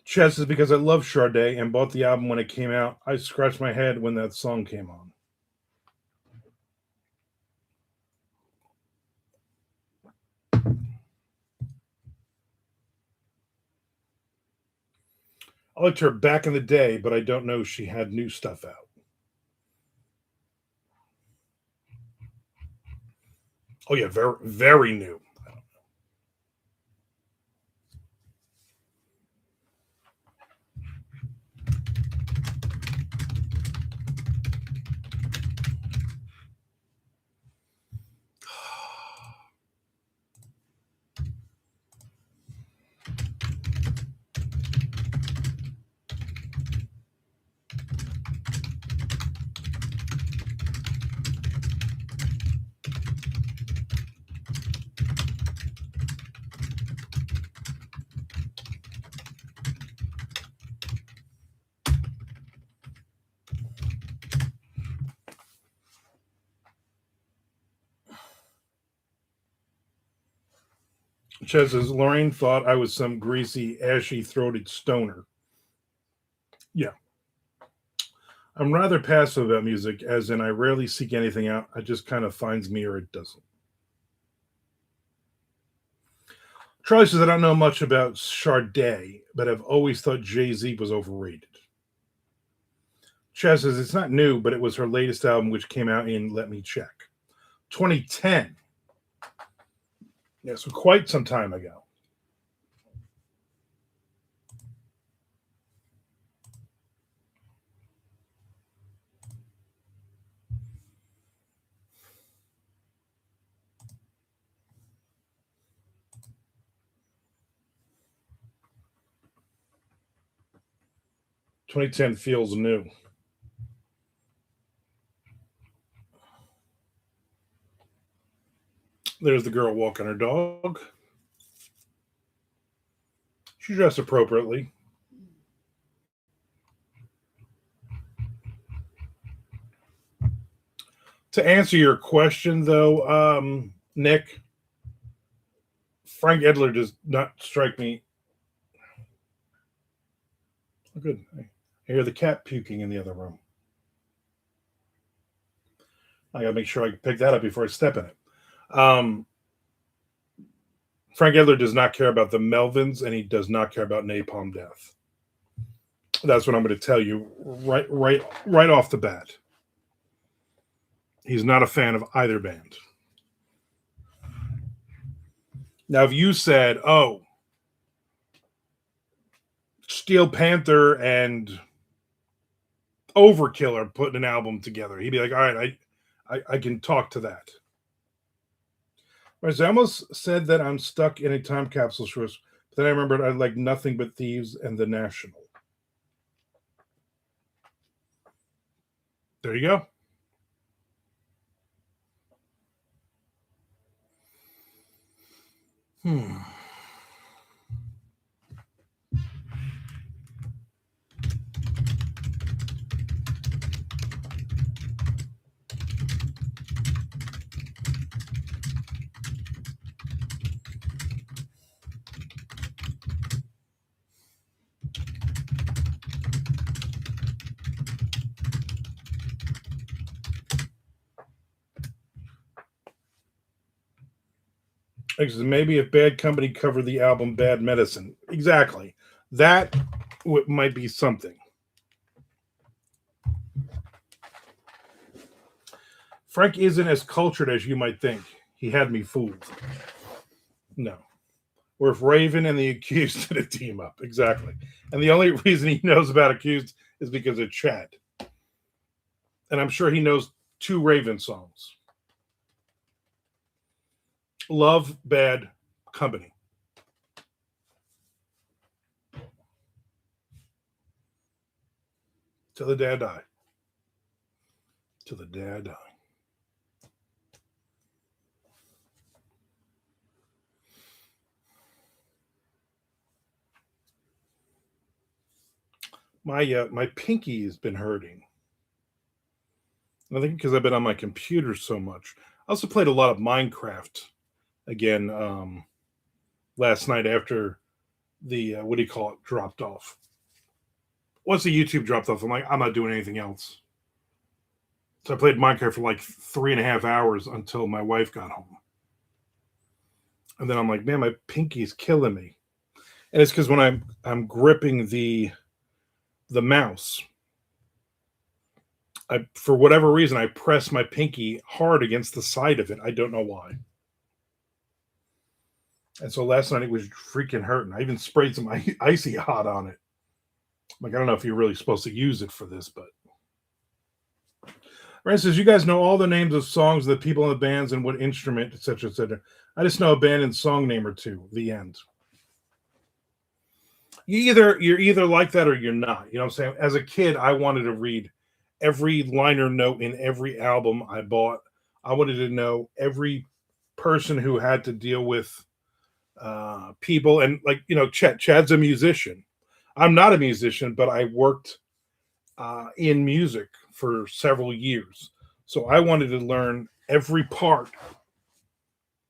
Chess is because I love Sade and bought the album when it came out. I scratched my head when that song came on. I liked her back in the day, but I don't know she had new stuff out. Oh yeah, very very new. 'Chez says Lorraine thought I was some greasy, ashy throated stoner. Yeah. I'm rather passive about music, as in I rarely seek anything out. It just kind of finds me or it doesn't. Charlie says I don't know much about Sade, but I've always thought Jay Z was overrated. Chaz says it's not new, but it was her latest album, which came out in, let me check, 2010. Yeah, so quite some time ago. 2010 feels new. There's the girl walking her dog. She dressed appropriately. To answer your question, though, Nick, Frank Edler does not strike me. Oh, good. I hear the cat puking in the other room. I gotta make sure I pick that up before I step in it. Um, Frank Edler does not care about the Melvins, and he does not care about Napalm Death. That's what I'm going to tell you right off the bat. He's not a fan of either band. Now, if you said, "Oh, Steel Panther and Overkill are putting an album together," he'd be like, "All right, I can talk to that." Whereas I almost said that I'm stuck in a time capsule, but then I remembered I like Nothing But Thieves and The National. There you go. Hmm. Maybe if Bad Company covered the album Bad Medicine. Exactly. That might be something. Frank isn't as cultured as you might think. He had me fooled. No. Or if Raven and the Accused did a team up. Exactly. And the only reason he knows about Accused is because of Chad. And I'm sure he knows 2 Raven songs. Love, Bad Company. Till the day I die. Till the day I die. My pinky has been hurting. I think because I've been on my computer so much. I also played a lot of Minecraft again last night after the what do you call it dropped off. once the YouTube dropped off, I'm like, I'm not doing anything else. So I played Minecraft for like 3.5 hours until my wife got home. And then I'm like, man, my pinky's killing me. And it's because when I'm gripping the mouse, I, for whatever reason, I press my pinky hard against the side of it. I don't know why. And so last night it was freaking hurting. I even sprayed some icy hot on it. Like, I don't know if you're really supposed to use it for this, but. Right, says, you guys know all the names of songs, the people in the bands, and what instrument, etc., etc. I just know a band and song name or two. The end. You're either like that or you're not. You know what I'm saying? As a kid, I wanted to read every liner note in every album I bought. I wanted to know every person who had to deal with people, and like, Chad's a musician. I'm not a musician, but I worked in music for several years, so I wanted to learn every part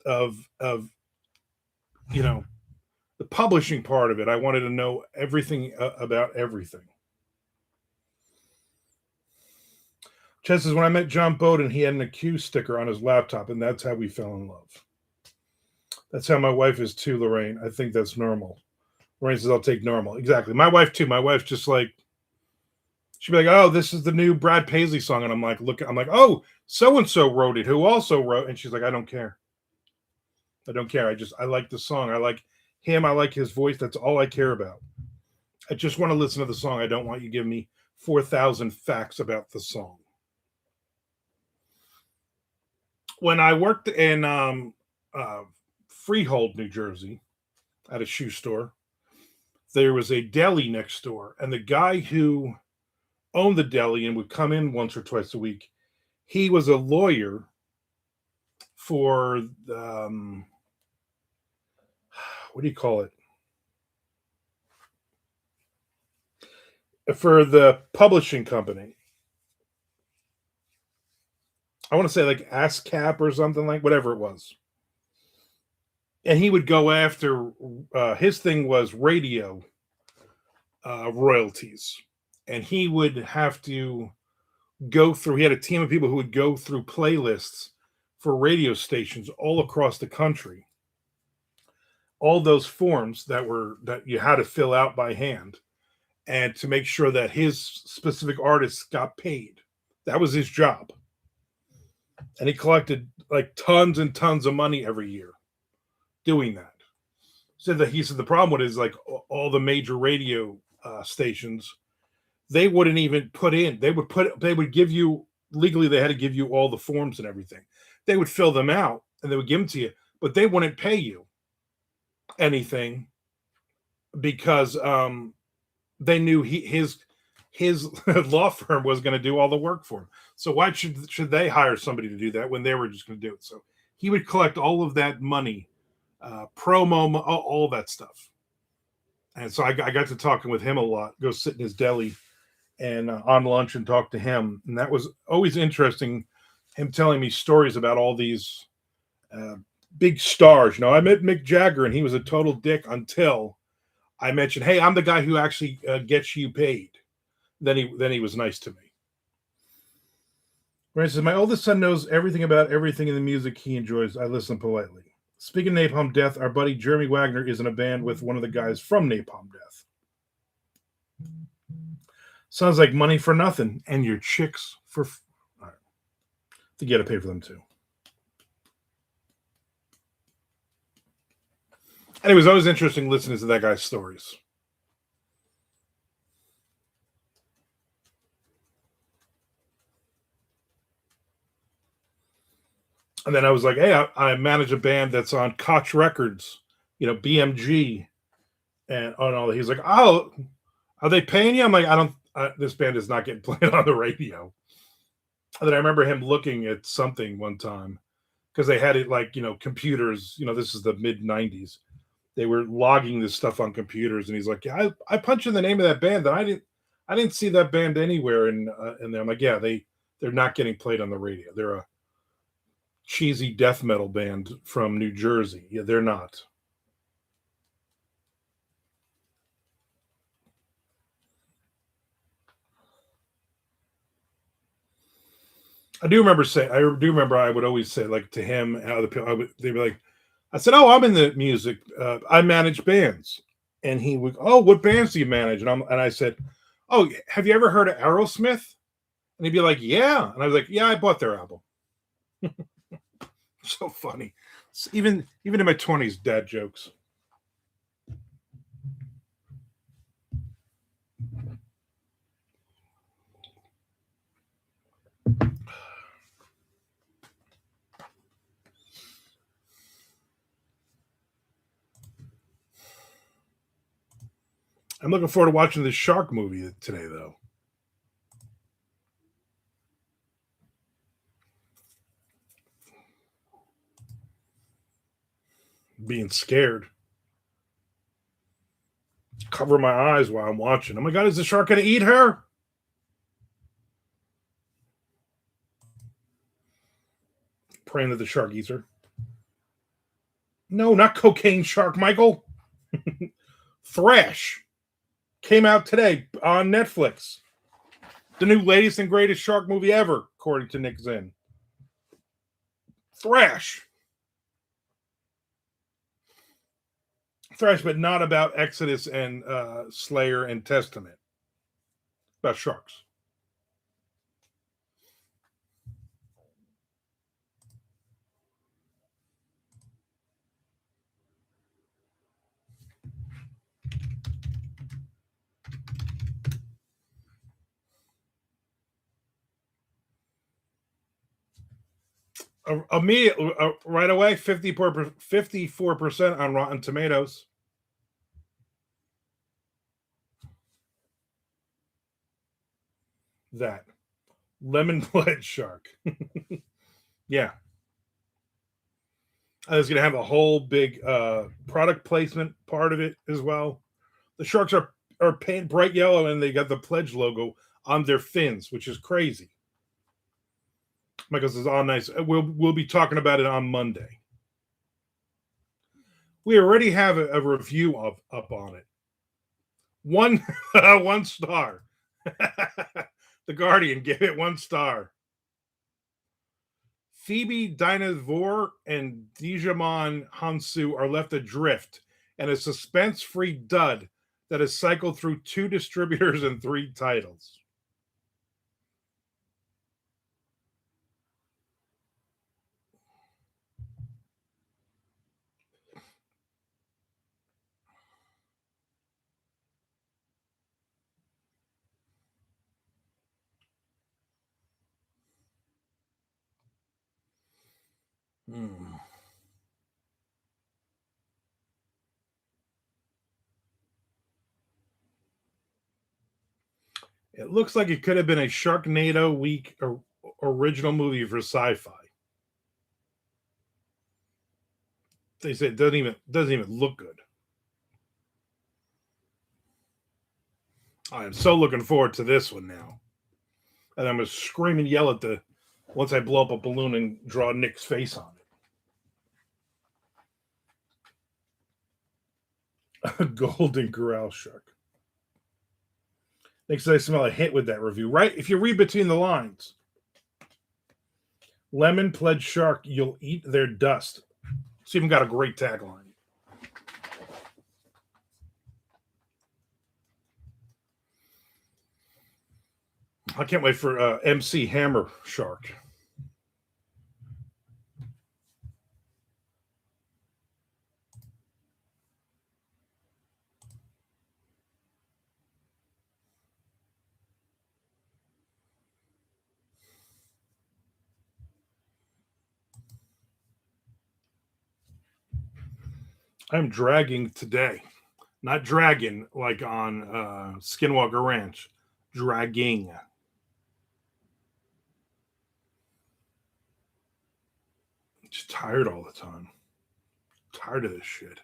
of the publishing part of it. I wanted to know everything about everything. Chad says, when I met John Bowden, he had an accused sticker on his laptop, and that's how we fell in love. That's how my wife is too, Lorraine. I think that's normal. Lorraine says, I'll take normal. Exactly. My wife too. My wife's just like, she'd be like, oh, this is the new Brad Paisley song. And I'm like, oh, so-and-so wrote it, who also wrote. And she's like, I don't care. I don't care. I like the song. I like him. I like his voice. That's all I care about. I just want to listen to the song. I don't want you giving me 4,000 facts about the song. When I worked in Freehold, New Jersey, at a shoe store, there was a deli next door. And the guy who owned the deli and would come in once or twice a week, he was a lawyer for what do you call it? For the publishing company. I want to say like ASCAP or something, like whatever it was. And he would go after his thing was radio royalties. And he would have to go through, he had a team of people who would go through playlists for radio stations all across the country. All those forms that you had to fill out by hand, and to make sure that his specific artists got paid. That was his job. And he collected like tons and tons of money every year doing that. He said the problem with it is like all the major radio stations, they wouldn't even put in. They would give you, legally they had to give you all the forms and everything. They would fill them out and they would give them to you, but they wouldn't pay you anything because they knew his law firm was going to do all the work for him. So why should they hire somebody to do that when they were just going to do it? So he would collect all of that money, promo, all that stuff. And so I got to talking with him a lot. Go sit in his deli and on lunch and talk to him, and that was always interesting. Him telling me stories about all these big stars. I met Mick Jagger, and he was a total dick until I mentioned, hey, I'm the guy who actually gets you paid. Then he was nice to me. Ryan says, my oldest son knows everything about everything in the music he enjoys. I listen politely. Speaking of Napalm Death, our buddy Jeremy Wagner is in a band with one of the guys from Napalm Death. Sounds like money for nothing, and your chicks for. All right. I think you got to pay for them too. And it was always interesting listening to that guy's stories. And then I was like, hey, I manage a band that's on Koch Records, BMG, and all that. He's like, oh, are they paying you? I'm like, this band is not getting played on the radio. And then I remember him looking at something one time because they had it like, computers, this is the mid 90s. They were logging this stuff on computers. And he's like, yeah, I punched in the name of that band that I didn't see that band anywhere. And I'm like, yeah, they're not getting played on the radio. They're a cheesy death metal band from New Jersey. Yeah, they're not. I do remember I would always say like to him and other people, they'd be like, I said, "Oh, I'm in the music. I manage bands." And he would, "Oh, what bands do you manage?" And I said, "Oh, have you ever heard of Aerosmith?" And he'd be like, "Yeah." And I was like, "Yeah, I bought their album." So funny. Even in my 20s, dad jokes. I'm looking forward to watching the shark movie today, though. Being scared, cover my eyes while I'm watching. Oh my god, is the shark going to eat her? Praying that the shark eats her. No, not cocaine shark, Michael. Thrash came out today on Netflix. The new latest and greatest shark movie ever, according to Nick Zinn. Thrash. Thrash, but not about Exodus and Slayer and Testament. About sharks. Immediately, right away, 54% on Rotten Tomatoes. That lemon pledge shark. Yeah, I was gonna have a whole big product placement part of it as well. The sharks are painted bright yellow and they got the pledge logo on their fins, which is crazy. Michael says, "Oh, nice. We'll be talking about it on Monday." We already have a review up on it. One one star. The Guardian gave it 1 star. Phoebe Dynevor and Dijamon Hansu are left adrift and a suspense-free dud that has cycled through 2 distributors and 3 titles. Hmm. It looks like it could have been a Sharknado week original movie for sci-fi. They say it doesn't even look good. I am so looking forward to this one now. And I'm gonna scream and yell at the once I blow up a balloon and draw Nick's face on it. Golden Corral shark. Nick says I smell a hit with that review, right? If you read between the lines, lemon pledge shark, you'll eat their dust. It's even got a great tagline. I can't wait for MC Hammer Shark. I'm dragging today, not dragging like on Skinwalker Ranch. Dragging. Just tired all the time. Tired of this shit.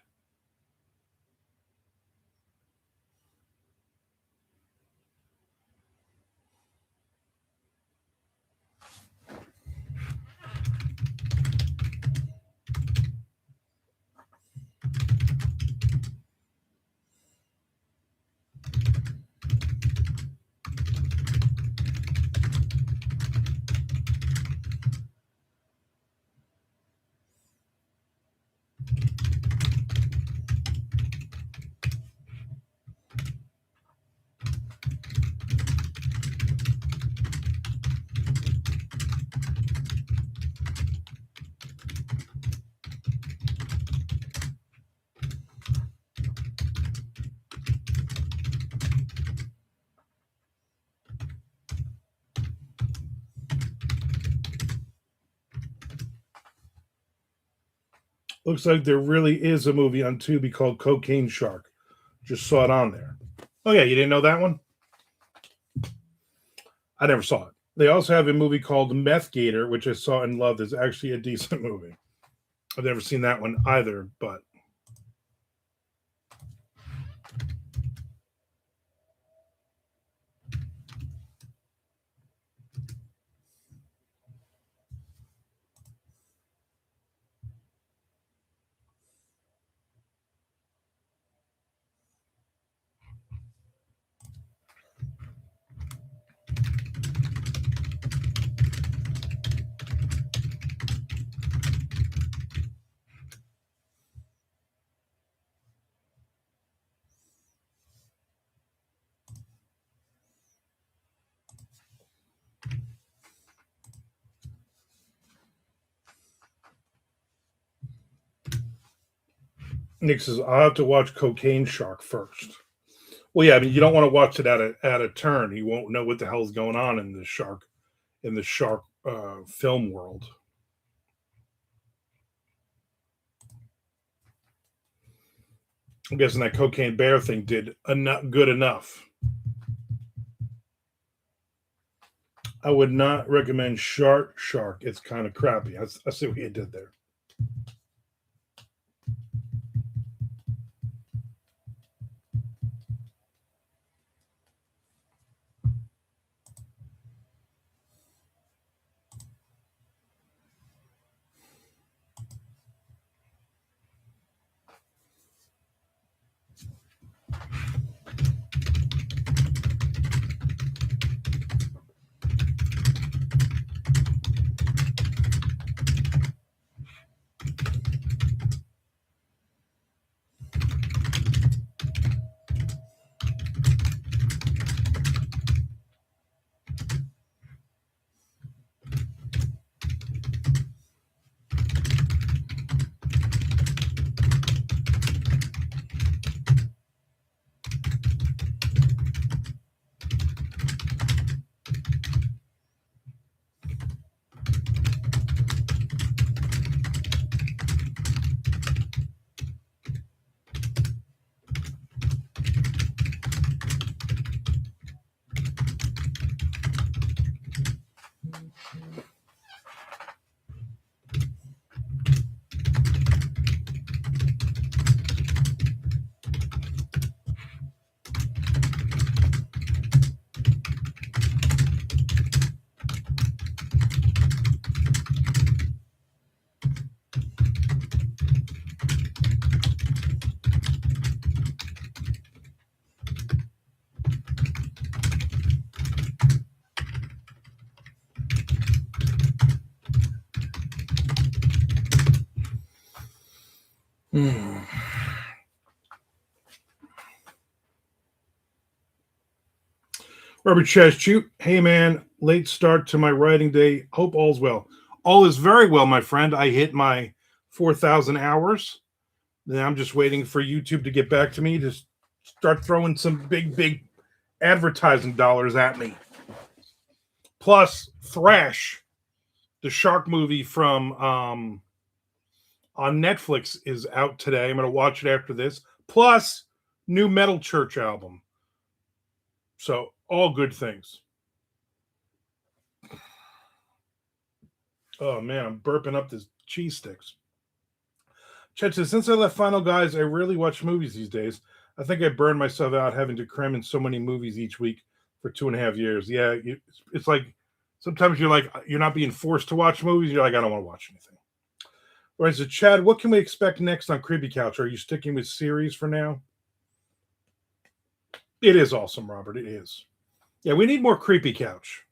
Looks like there really is a movie on Tubi called Cocaine Shark. Just saw it on there. Oh yeah, you didn't know that one? I never saw it. They also have a movie called Meth Gator, which I saw and loved. It's actually a decent movie. I've never seen that one either, but Nick says I'll have to watch Cocaine Shark first. Well, yeah, I mean you don't want to watch it at a turn. You won't know what the hell's going on in the shark film world. I'm guessing that Cocaine Bear thing did good enough. I would not recommend Shark. It's kind of crappy. I see what you did there. Robert Chestchute, hey man, late start to my writing day. Hope all's well. All is very well, my friend. I hit my 4,000 hours. Then I'm just waiting for YouTube to get back to me to start throwing some big advertising dollars at me. Plus, Thrash, the shark movie from on Netflix, is out today. I'm going to watch it after this. Plus, new Metal Church album. So, all good things. Oh man, I'm burping up this cheese sticks. Chet says, since I left Final Guys, I rarely watch movies these days. I think I burned myself out having to cram in so many movies each week for 2.5 years. Yeah, it's like sometimes you're not being forced to watch movies. You're like, I don't want to watch anything. All right, so Chad, what can we expect next on Creepy Couch? Are you sticking with series for now? It is awesome, Robert. It is. Yeah, we need more Creepy Couch.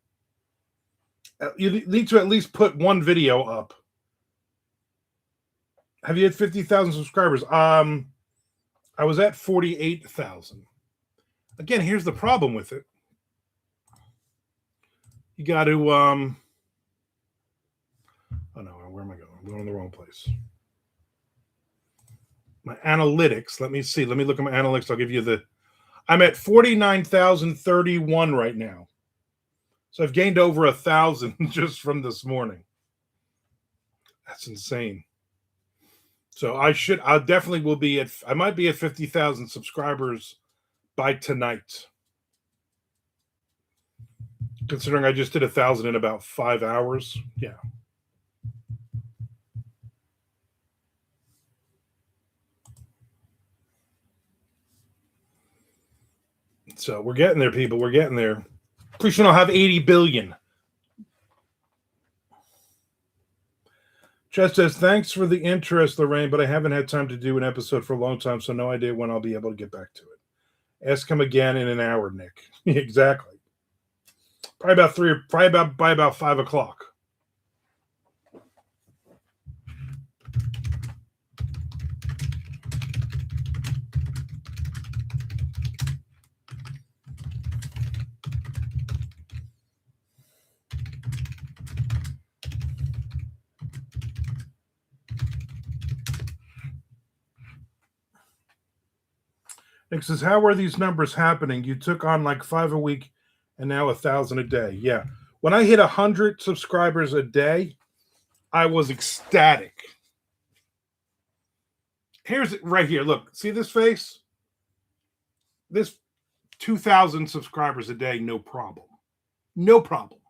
You need to at least put one video up. Have you had 50,000 subscribers? I was at 48,000. Again, here's the problem with it. You got to oh no, where am I going? I'm going in the wrong place. My analytics. Let me see. Let me look at my analytics. I'll give you I'm at 49,031 right now. So I've gained over 1,000 just from this morning. That's insane. So I definitely will be I might be at 50,000 subscribers by tonight. Considering I just did 1,000 in about 5 hours. Yeah. So we're getting there, people. We're getting there. Pretty soon I'll have 80 billion. Chad says, thanks for the interest, Lorraine, but I haven't had time to do an episode for a long time, so no idea when I'll be able to get back to it. Ask him again in an hour, Nick. Exactly. Probably by about 5 o'clock. Nick says, how are these numbers happening? You took on like 5 a week and now 1,000 a day. Yeah. When I hit 100 subscribers a day, I was ecstatic. Here's it right here. Look, see this face? This 2,000 subscribers a day, no problem. No problem.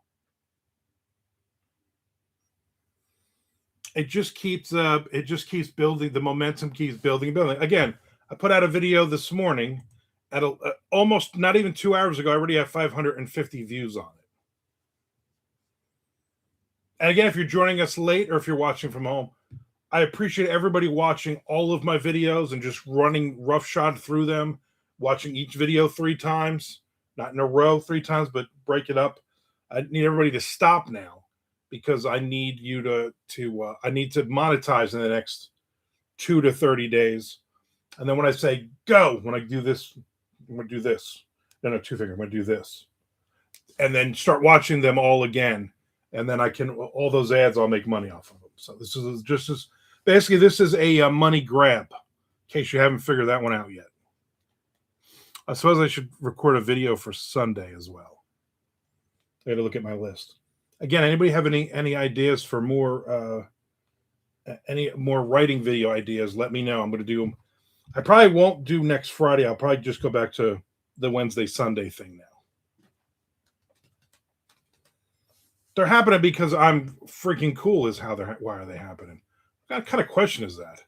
It just keeps building. The momentum keeps building and building. Again, I put out a video this morning at almost not even 2 hours ago. I already have 550 views on it. And again, if you're joining us late or if you're watching from home, I appreciate everybody watching all of my videos and just running roughshod through them, watching each video 3 times, not in a row 3 times, but break it up. I need everybody to stop now because I need you to I need to monetize in the next 2 to 30 days. And then when I say go, when I do this, I'm going to do this. No, 2 finger. I'm going to do this. And then start watching them all again. And then all those ads, I'll make money off of them. So this is just as basically, this is a money grab, in case you haven't figured that one out yet. I suppose I should record a video for Sunday as well. I got to look at my list. Again, anybody have any ideas for any more writing video ideas? Let me know. I'm going to do them. I probably won't do next Friday. I'll probably just go back to the Wednesday, Sunday thing now. They're happening because I'm freaking cool. Why are they happening? What kind of question is that?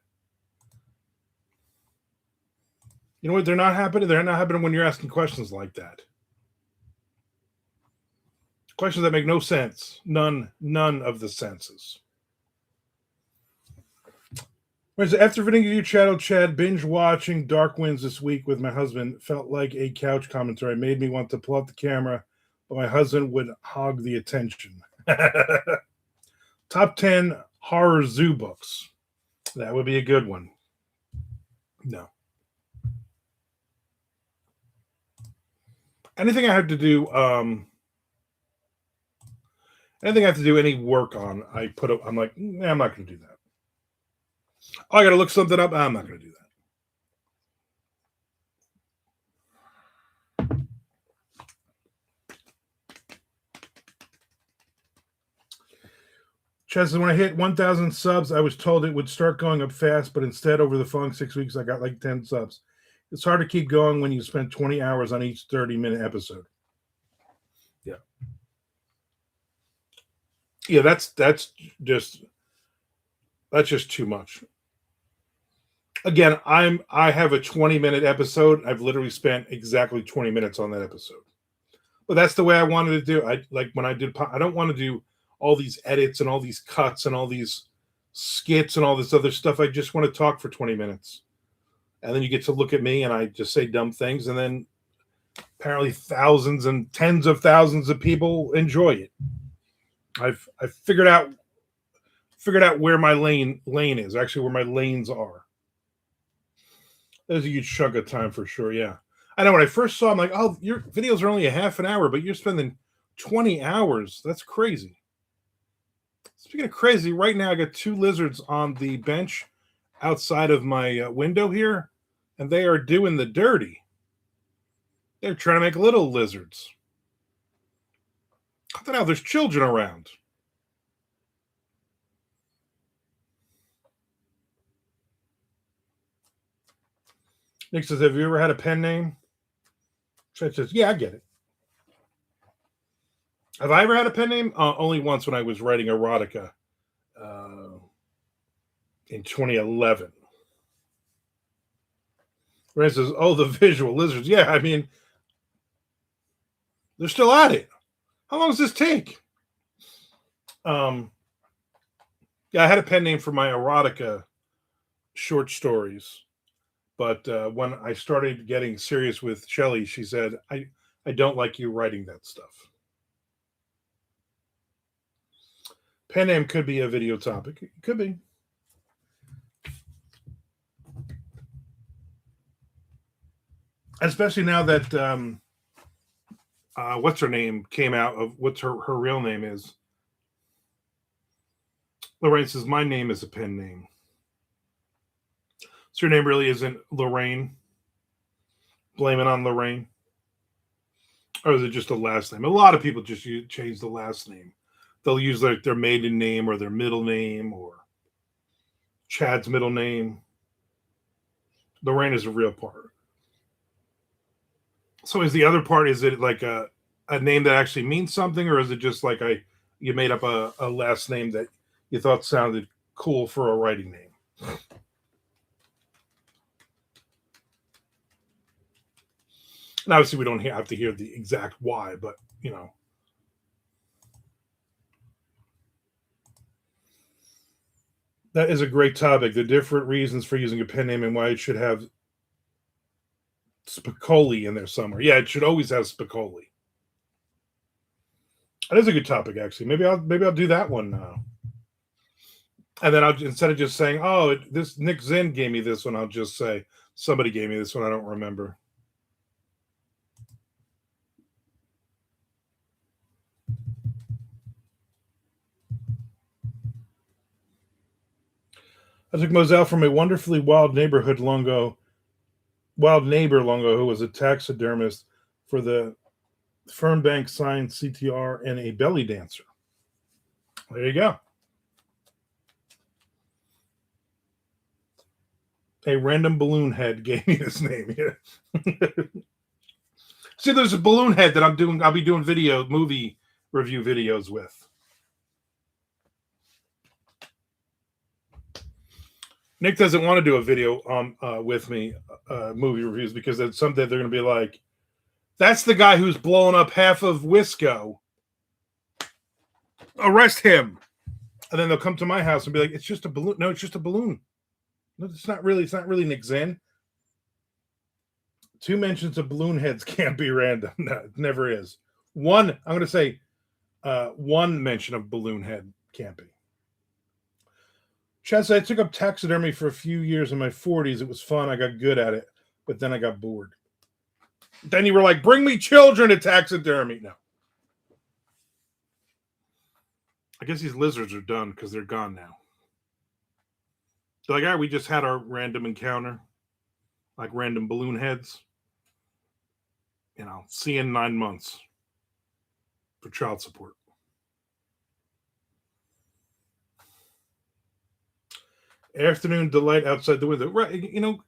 You know what? They're not happening. They're not happening when you're asking questions like that. Questions that make no sense. None of the senses. After video you Chad, binge watching Dark Winds this week with my husband felt like a couch commentary. It made me want to pull up the camera, but my husband would hog the attention. Top 10 horror zoo books. That would be a good one. No. Anything I have to do, any work on, I'm like, I'm not going to do that. Oh, I got to look something up. I'm not going to do that. Chess, when I hit 1,000 subs, I was told it would start going up fast, but instead, over the following 6 weeks, I got like 10 subs. It's hard to keep going when you spend 20 hours on each 30-minute episode. Yeah. Yeah, that's just too much. Again, I have a 20-minute episode. I've literally spent exactly 20 minutes on that episode. But that's the way I wanted to do. I don't want to do all these edits and all these cuts and all these skits and all this other stuff. I just want to talk for 20 minutes. And then you get to look at me and I just say dumb things. And then apparently thousands and tens of thousands of people enjoy it. I've figured out where my lane is, actually where my lanes are. There's a huge chunk of time for sure. Yeah. I know when I first saw, I'm like, oh, your videos are only a half an hour, but you're spending 20 hours. That's crazy. Speaking of crazy, right now I got 2 lizards on the bench outside of my window here, and they are doing the dirty. They're trying to make little lizards. I don't know, there's children around. Nick says, have you ever had a pen name? Chad says, yeah, I get it. Have I ever had a pen name? Only once when I was writing erotica in 2011. Rand says, oh, the visual lizards. Yeah, I mean, they're still at it. How long does this take? Yeah, I had a pen name for my erotica short stories. But when I started getting serious with Shelley, she said, I don't like you writing that stuff. Pen name could be a video topic. It could be. Especially now that what's her name came out of what's her real name is. Lorraine says, my name is a pen name. So your name really isn't Lorraine? Blame it on Lorraine? Or is it just a last name? A lot of people just change the last name. They'll use like their maiden name or their middle name or Chad's middle name. Lorraine is a real part. So is the other part, is it like a name that actually means something, or is it just like you made up a last name that you thought sounded cool for a writing name? And obviously we don't have to hear the exact why, but you know. That is a great topic. The different reasons for using a pen name and why it should have Spicoli in there somewhere. Yeah, it should always have Spicoli. That is a good topic, actually. Maybe I'll do that one now. And then I'll, instead of just saying, "Oh, this Nick Zinn gave me this one," I'll just say, "Somebody gave me this one. I don't remember." I took Moselle from a wonderfully wild neighbor long ago, who was a taxidermist for the Fernbank Science CTR and a belly dancer. There you go. A random balloon head gave me this name. Yeah. See, there's a balloon head that I'll be doing movie review videos with. Nick doesn't want to do a video with me, movie reviews, because then someday they're going to be like, that's the guy who's blowing up half of Wisco. Arrest him. And then they'll come to my house and be like, it's just a balloon. No, it's just a balloon. No, it's not really Nick Zinn. 2 mentions of balloon heads can't be random. No, it never is. I'm going to say one mention of balloon head can't be. Chad said, I took up taxidermy for a few years in my 40s. It was fun. I got good at it, but then I got bored. Then you were like, bring me children to taxidermy. No. I guess these lizards are done because they're gone now. They're like, all right, we just had our random encounter, like random balloon heads. You know, see you in 9 months for child support. Afternoon delight outside the window. Right, you know,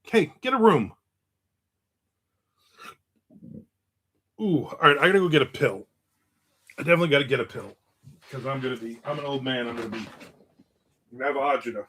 hey, get a room. Ooh, all right, I gotta go get a pill. I definitely gotta get a pill. Because I'm an old man, I'm gonna have agita.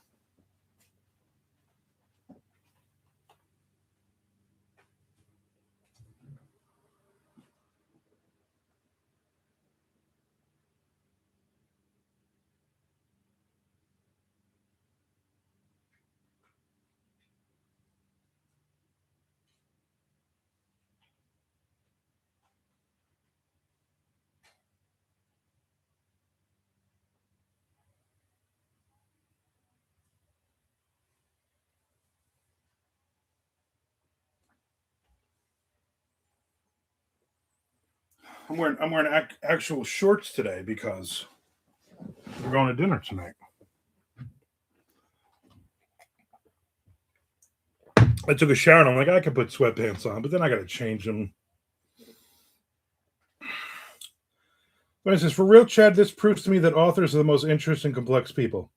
I'm wearing actual shorts today because we're going to dinner tonight. I took a shower and I'm like, I could put sweatpants on, but then I got to change them. But it says, for real, Chad, this proves to me that authors are the most interesting, complex people.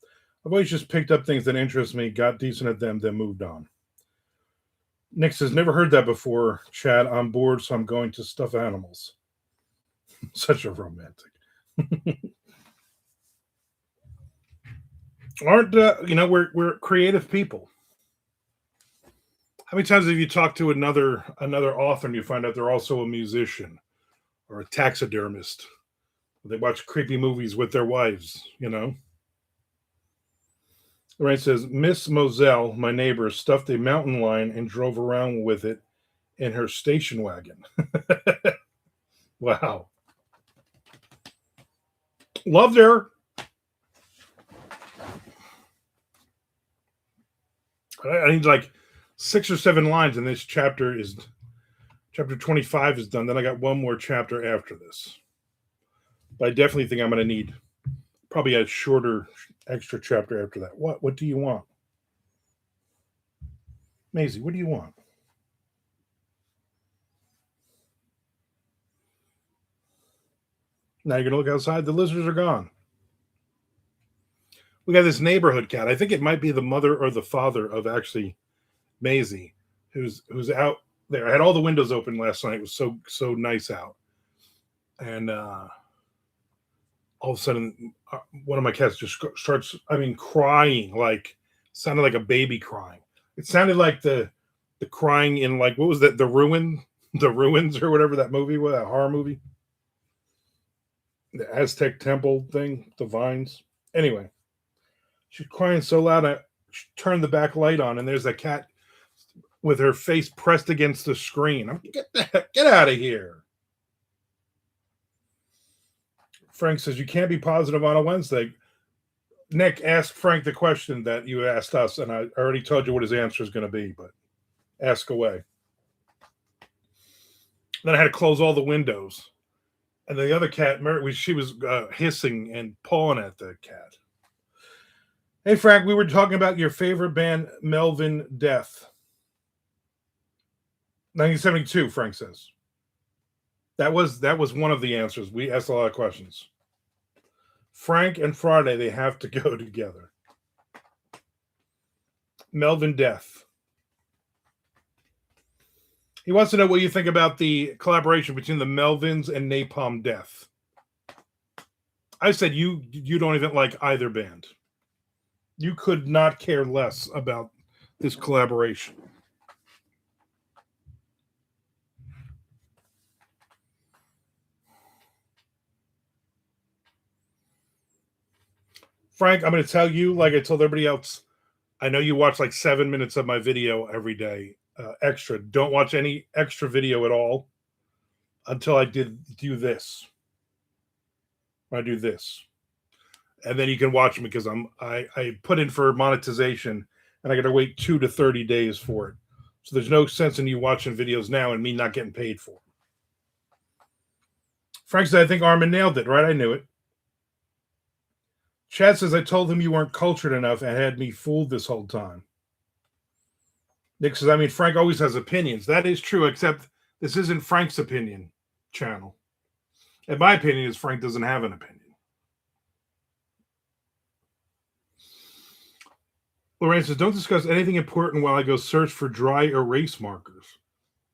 I've always just picked up things that interest me, got decent at them, then moved on. Nick says, never heard that before, Chad. I'm bored, so I'm going to stuff animals. Such a romantic. Aren't we're creative people. How many times have you talked to another author and you find out they're also a musician or a taxidermist? They watch creepy movies with their wives. Lorraine says, Miss Moselle, my neighbor, stuffed a mountain lion and drove around with it in her station wagon. Wow. Loved her. I need like 6 or 7 lines, and this chapter 25 is done. Then I got one more chapter after this. But I definitely think I'm going to need probably a shorter extra chapter after that. What do you want? Maisie, what do you want? Now you're going to look outside. The lizards are gone. We got this neighborhood cat. I think it might be the mother or the father of actually Maisie, who's out there. I had all the windows open last night. It was so nice out. And all of a sudden, one of my cats just starts, crying, sounded like a baby crying. It sounded like the crying in, like, what was that? The Ruins or whatever that movie was, that horror movie. The Aztec temple thing, the vines. Anyway, she's crying so loud, I turned the back light on, and there's a cat with her face pressed against the screen. Get out of here. Frank says, you can't be positive on a Wednesday. Nick, ask Frank the question that you asked us, and I already told you what his answer is going to be, but ask away. Then I had to close all the windows. And the other cat, she was hissing and pawing at the cat. Hey, Frank, we were talking about your favorite band, Melvin Death. 1972, Frank says. That was one of the answers. We asked a lot of questions. Frank and Friday, they have to go together. Melvin Death. He wants to know what you think about the collaboration between the Melvins and Napalm Death. I said you don't even like either band. You could not care less about this collaboration. Frank, I'm going to tell you, like I told everybody else, I know you watch like 7 minutes of my video every day. Extra. Don't watch any extra video at all until I do this. I do this. And then you can watch them because I put in for monetization and I got to wait 2 to 30 days for it. So there's no sense in you watching videos now and me not getting paid for them. Frank said, I think Armand nailed it, right? I knew it. Chad says, I told him you weren't cultured enough and had me fooled this whole time. Nick says, Frank always has opinions. That is true, except this isn't Frank's opinion channel. And my opinion is Frank doesn't have an opinion. Lorraine says, don't discuss anything important while I go search for dry erase markers.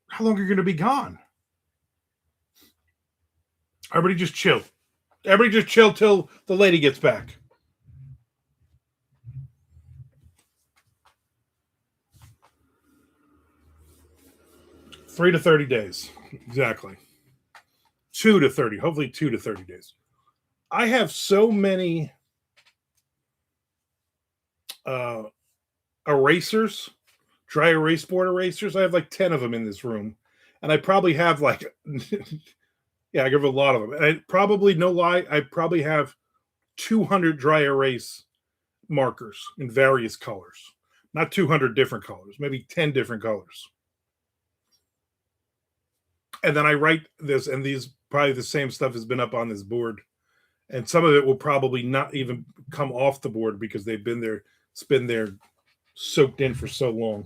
How long are you going to be gone? Everybody just chill. Everybody just chill till the lady gets back. Three to 30 days. Exactly. 2 to 30. Hopefully 2 to 30 days. I have so many erasers, dry erase board erasers. I have like 10 of them in this room. And I probably have like, yeah, I give a lot of them. And I probably, no lie, I probably have 200 dry erase markers in various colors. Not 200 different colors, maybe 10 different colors. And then I write this, and these probably the same stuff has been up on this board. And some of it will probably not even come off the board because they've been there, it's been there soaked in for so long.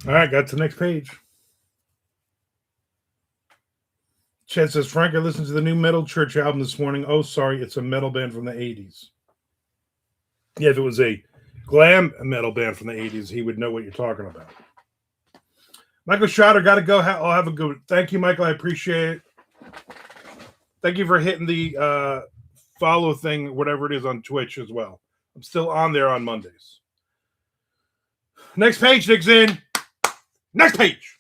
All right, got to the next page. Chad says, Frank, I listened to the new Metal Church album this morning. Oh, sorry, it's a metal band from the 80s. Yeah, if it was a glam metal band from the 80s, he would know what you're talking about. Michael Schroeder, got to go. I'll have a good one. Thank you, Michael. I appreciate it. Thank you for hitting the follow thing, whatever it is, on Twitch as well. I'm still on there on Mondays. Next page, Nick's in. Next page.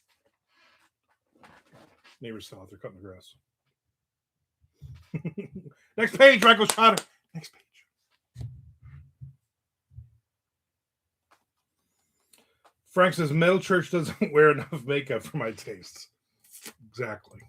Neighbors still out there cutting the grass. Next page, Michael Schroeder. Next page. Frank says, Metal Church doesn't wear enough makeup for my tastes. Exactly.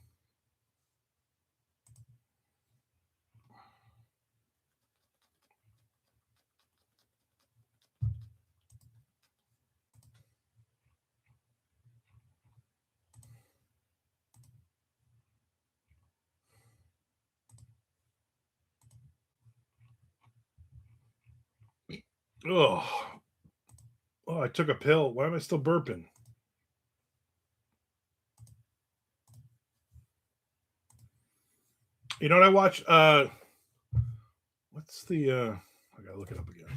Oh, I took a pill. Why am I still burping? You know what I watched? What's the I gotta look it up again.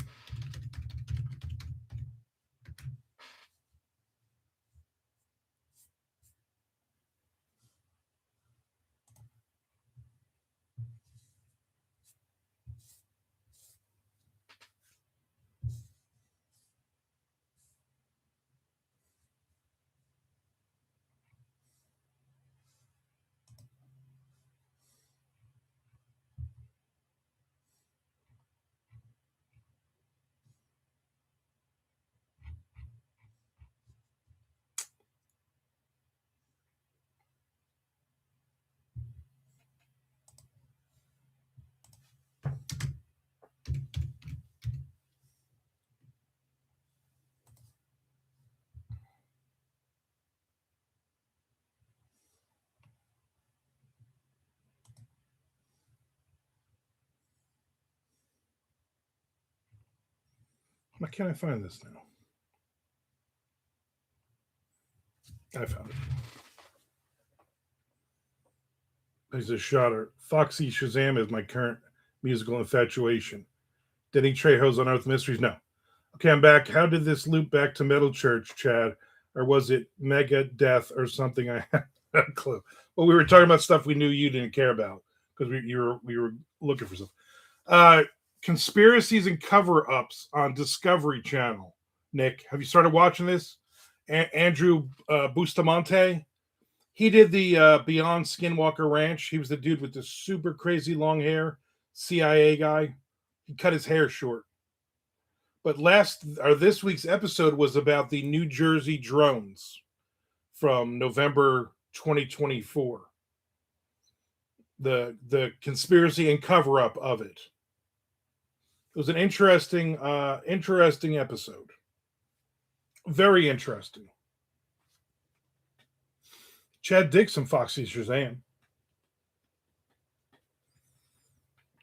Why can't I find this now? I found it. There's a shotter. Foxy Shazam is my current musical infatuation. Denny Trejo's Unearthed Mysteries? No. Okay, I'm back. How did this loop back to Metal Church, Chad? Or was it Mega Death or something? I had no clue. Well, we were talking about stuff we knew you didn't care about because we were looking for stuff. Conspiracies and cover-ups on Discovery Channel. Nick, have you started watching this? Andrew Bustamante. He did the Beyond Skinwalker Ranch. He was the dude with the super crazy long hair, CIA guy. He cut his hair short. But this week's episode was about the New Jersey drones from November 2024. The conspiracy and cover up of it. It was an interesting episode. Very interesting. Chad digs some Foxy Shazam.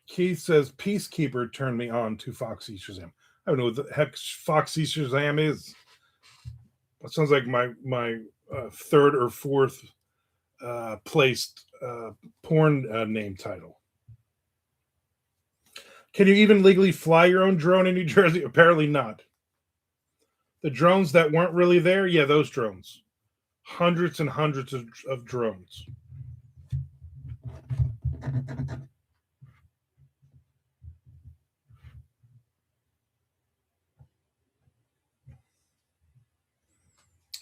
Keith says Peacekeeper turned me on to Foxy Shazam. I don't know what the heck Foxy Shazam is. That sounds like my third or fourth placed porn name title. Can you even legally fly your own drone in New Jersey? Apparently not. The drones that weren't really there, yeah, those drones. Hundreds and hundreds of drones.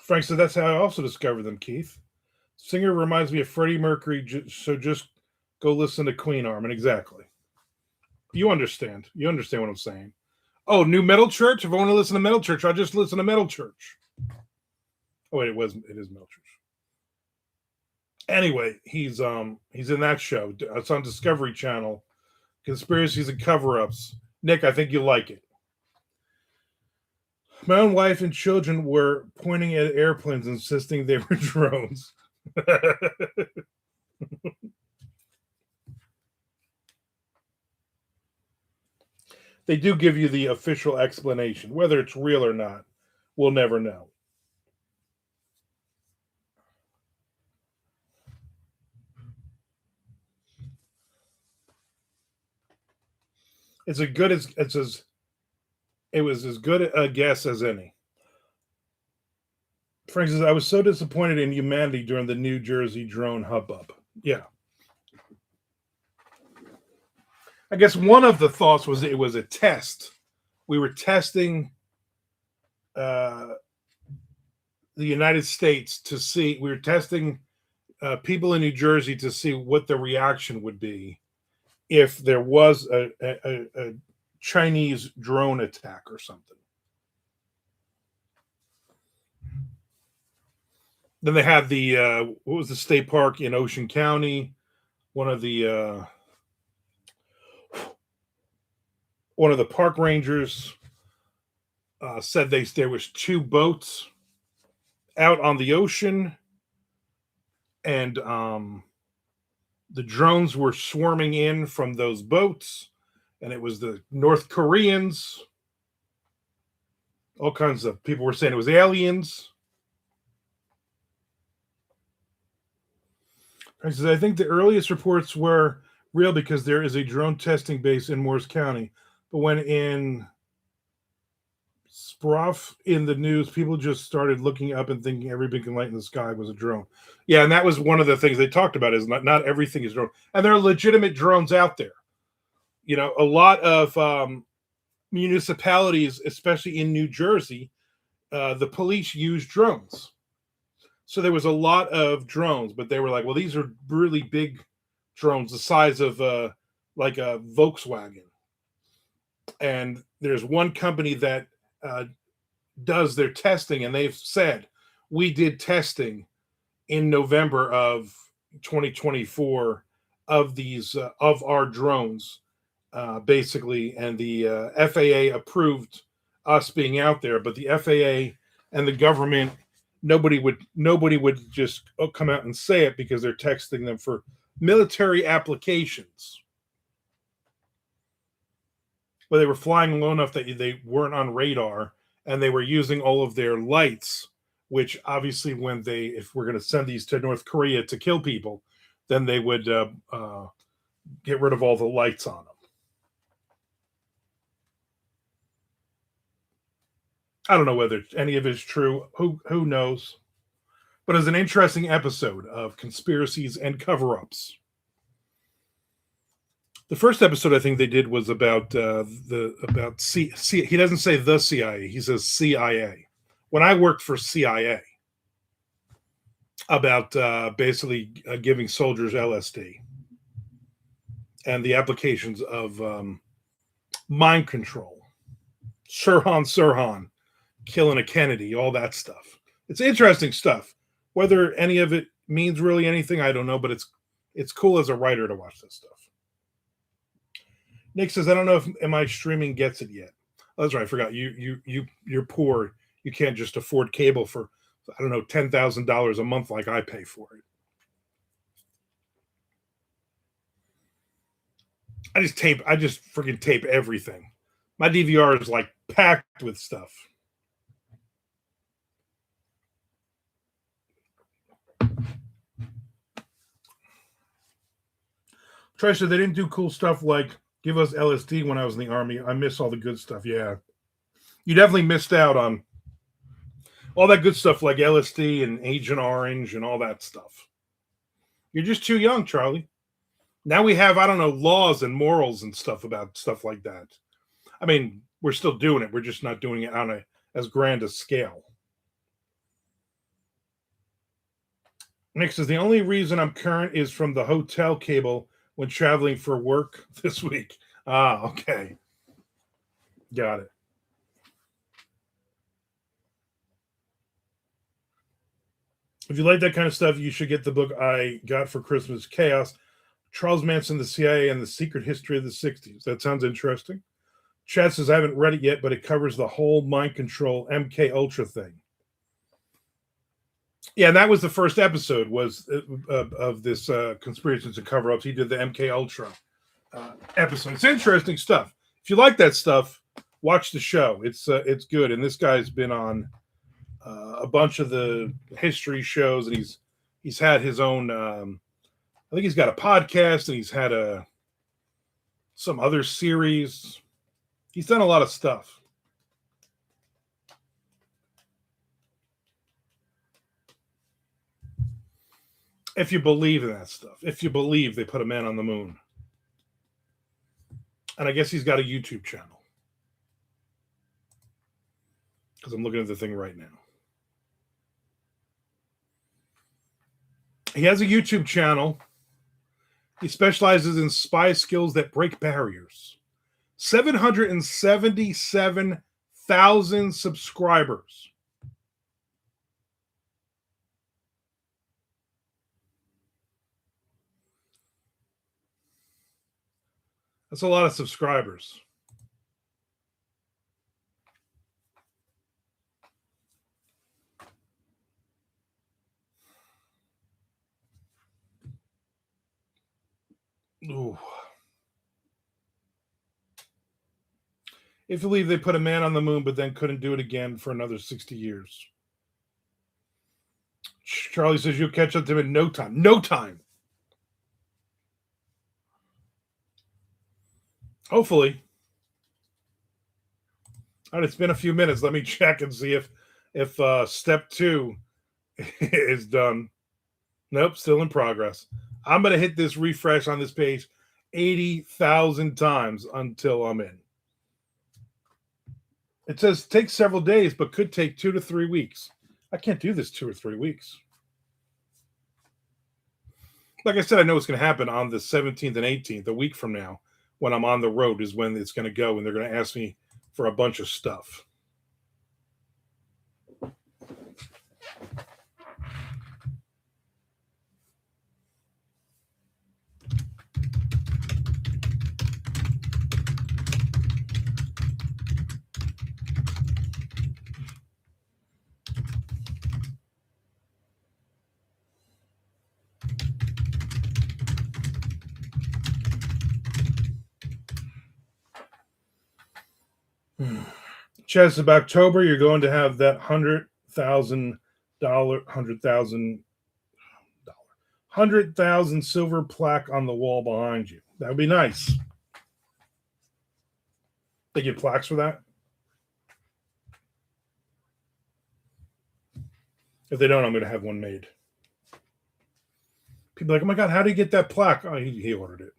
Frank said that's how I also discovered them, Keith. Singer reminds me of Freddie Mercury, so just go listen to Queen, Armand. Exactly. You understand. You understand what I'm saying. Oh, new Metal Church? If I want to listen to Metal Church, I'll just listen to Metal Church. Oh, wait, it is Metal Church. Anyway, he's in that show. It's on Discovery Channel. Conspiracies and cover-ups. Nick, I think you'll like it. My own wife and children were pointing at airplanes, insisting they were drones. They do give you the official explanation. Whether it's real or not, we'll never know. It's a good as it's as it was as good a guess as any. Frank says, I was so disappointed in humanity during the New Jersey drone hubbub. Yeah. I guess one of the thoughts was it was a test. We were testing uh, the United States to see, we were testing people in New Jersey to see what the reaction would be if there was a Chinese drone attack or something. Then they had the what was the state park in Ocean County? One of the park rangers said there was two boats out on the ocean, and the drones were swarming in from those boats, and it was the North Koreans. All kinds of people were saying it was aliens. I says, I think the earliest reports were real because there is a drone testing base in Morris County. But when in Sproff in the news, people just started looking up and thinking every beacon light in the sky was a drone. Yeah, and that was one of the things they talked about is not everything is drone. And there are legitimate drones out there. You know, a lot of municipalities, especially in New Jersey, the police use drones. So there was a lot of drones, but they were like, well, these are really big drones, the size of like a Volkswagen. And there's one company that does their testing, and they've said, we did testing in November of 2024 of these of our drones, basically, and the FAA approved us being out there, but the FAA and the government, nobody would just come out and say it because they're testing them for military applications. But they were flying low enough that they weren't on radar, and they were using all of their lights, which obviously if we're going to send these to North Korea to kill people, then they would get rid of all the lights on them. I don't know whether any of it is true. Who knows? But it's an interesting episode of conspiracies and cover-ups. The first episode I think they did was about he doesn't say the CIA, he says CIA. When I worked for CIA, about basically giving soldiers LSD and the applications of mind control, Sirhan, killing a Kennedy, all that stuff. It's interesting stuff. Whether any of it means really anything, I don't know, but it's cool as a writer to watch this stuff. Nick says, I don't know if my streaming gets it yet. Oh, that's right. I forgot. You're poor. You can't just afford cable for, I don't know, $10,000 a month like I pay for it. I just freaking tape everything. My DVR is like packed with stuff. Trish said they didn't do cool stuff like give us LSD when I was in the Army. I miss all the good stuff. Yeah. You definitely missed out on all that good stuff like LSD and Agent Orange and all that stuff. You're just too young, Charlie. Now we have, I don't know, laws and morals and stuff about stuff like that. I mean, we're still doing it. We're just not doing it on as grand a scale. Nick says, the only reason I'm current is from the hotel cable when traveling for work this week. Ah, okay. Got it. If you like that kind of stuff, you should get the book I got for Christmas, Chaos, Charles Manson, the CIA, and the Secret History of the 60s. That sounds interesting. Chad says, I haven't read it yet, but it covers the whole mind control MK Ultra thing. Yeah, and that was the first episode was of this conspiracies and cover-ups. He did the MK Ultra episode. It's interesting stuff. If you like that stuff, watch the show. It's good. And this guy's been on a bunch of the history shows, and he's had his own. I think he's got a podcast, and he's had some other series. He's done a lot of stuff. If you believe in that stuff, if you believe they put a man on the moon. And I guess he's got a YouTube channel. Because I'm looking at the thing right now. He has a YouTube channel. He specializes in spy skills that break barriers. 777,000 subscribers. That's a lot of subscribers. Ooh. If you believe they put a man on the moon but then couldn't do it again for another 60 years. Charlie says you'll catch up to him in no time. No time. Hopefully. All right, it's been a few minutes. Let me check and see if step 2 is done. Nope, still in progress. I'm going to hit this refresh on this page 80,000 times until I'm in. It says take several days, but could take 2 to 3 weeks. I can't do this 2 or 3 weeks. Like I said, I know what's going to happen on the 17th and 18th, a week from now, when I'm on the road is when it's going to go, and they're going to ask me for a bunch of stuff. Chess, of October, you're going to have that $100,000 silver plaque on the wall behind you. That would be nice. They get plaques for that? If they don't, I'm going to have one made. People are like, oh my God, how did he get that plaque? Oh, he ordered it.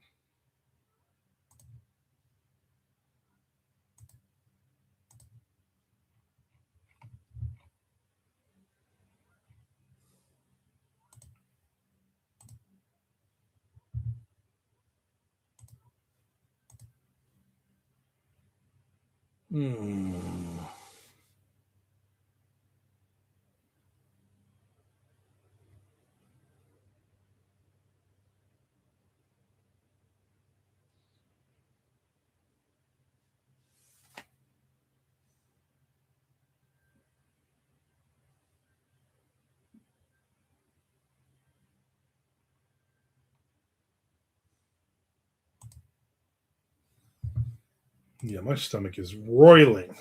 Yeah, my stomach is roiling.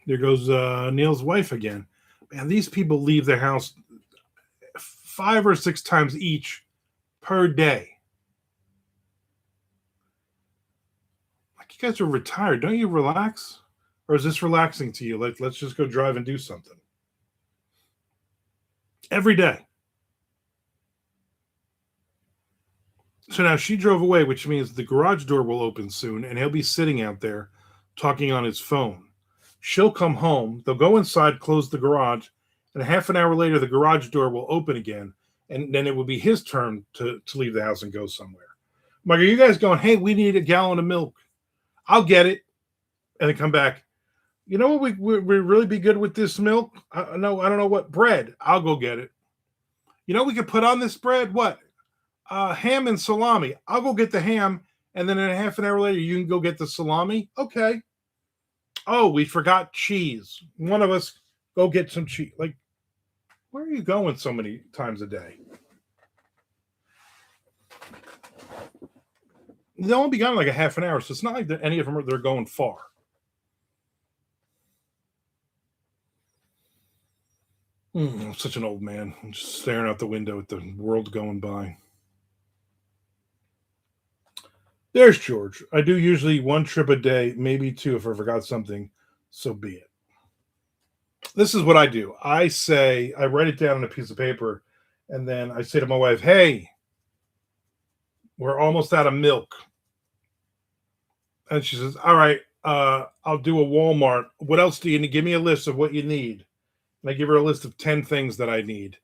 There goes Neil's wife again. Man, these people leave their house 5 or 6 times each per day. Like, you guys are retired. Don't you relax? Or is this relaxing to you? Like, let's just go drive and do something. Every day. So now she drove away, which means the garage door will open soon, and he'll be sitting out there talking on his phone. She'll come home, they'll go inside, close the garage, and a half an hour later, the garage door will open again, and then it will be his turn to leave the house and go somewhere. I'm like, are you guys going, hey, we need a gallon of milk? I'll get it. And then come back. You know what we really be good with this milk? I don't know what. Bread. I'll go get it. You know we could put on this bread? What? Ham and salami. I'll go get the ham, and then in a half an hour later, you can go get the salami. Okay. Oh, we forgot cheese. One of us go get some cheese. Like, where are you going so many times a day? They'll only be gone like a half an hour, so it's not like any of them they're going far. I'm such an old man. I'm just staring out the window at the world going by. There's George. I do usually one trip a day, maybe two if I forgot something. So be it. This is what I do. I write it down on a piece of paper, and then I say to my wife, "Hey, we're almost out of milk." And she says, "All right, I'll do a Walmart. What else do you need? Give me a list of what you need." And I give her a list of 10 things that I need.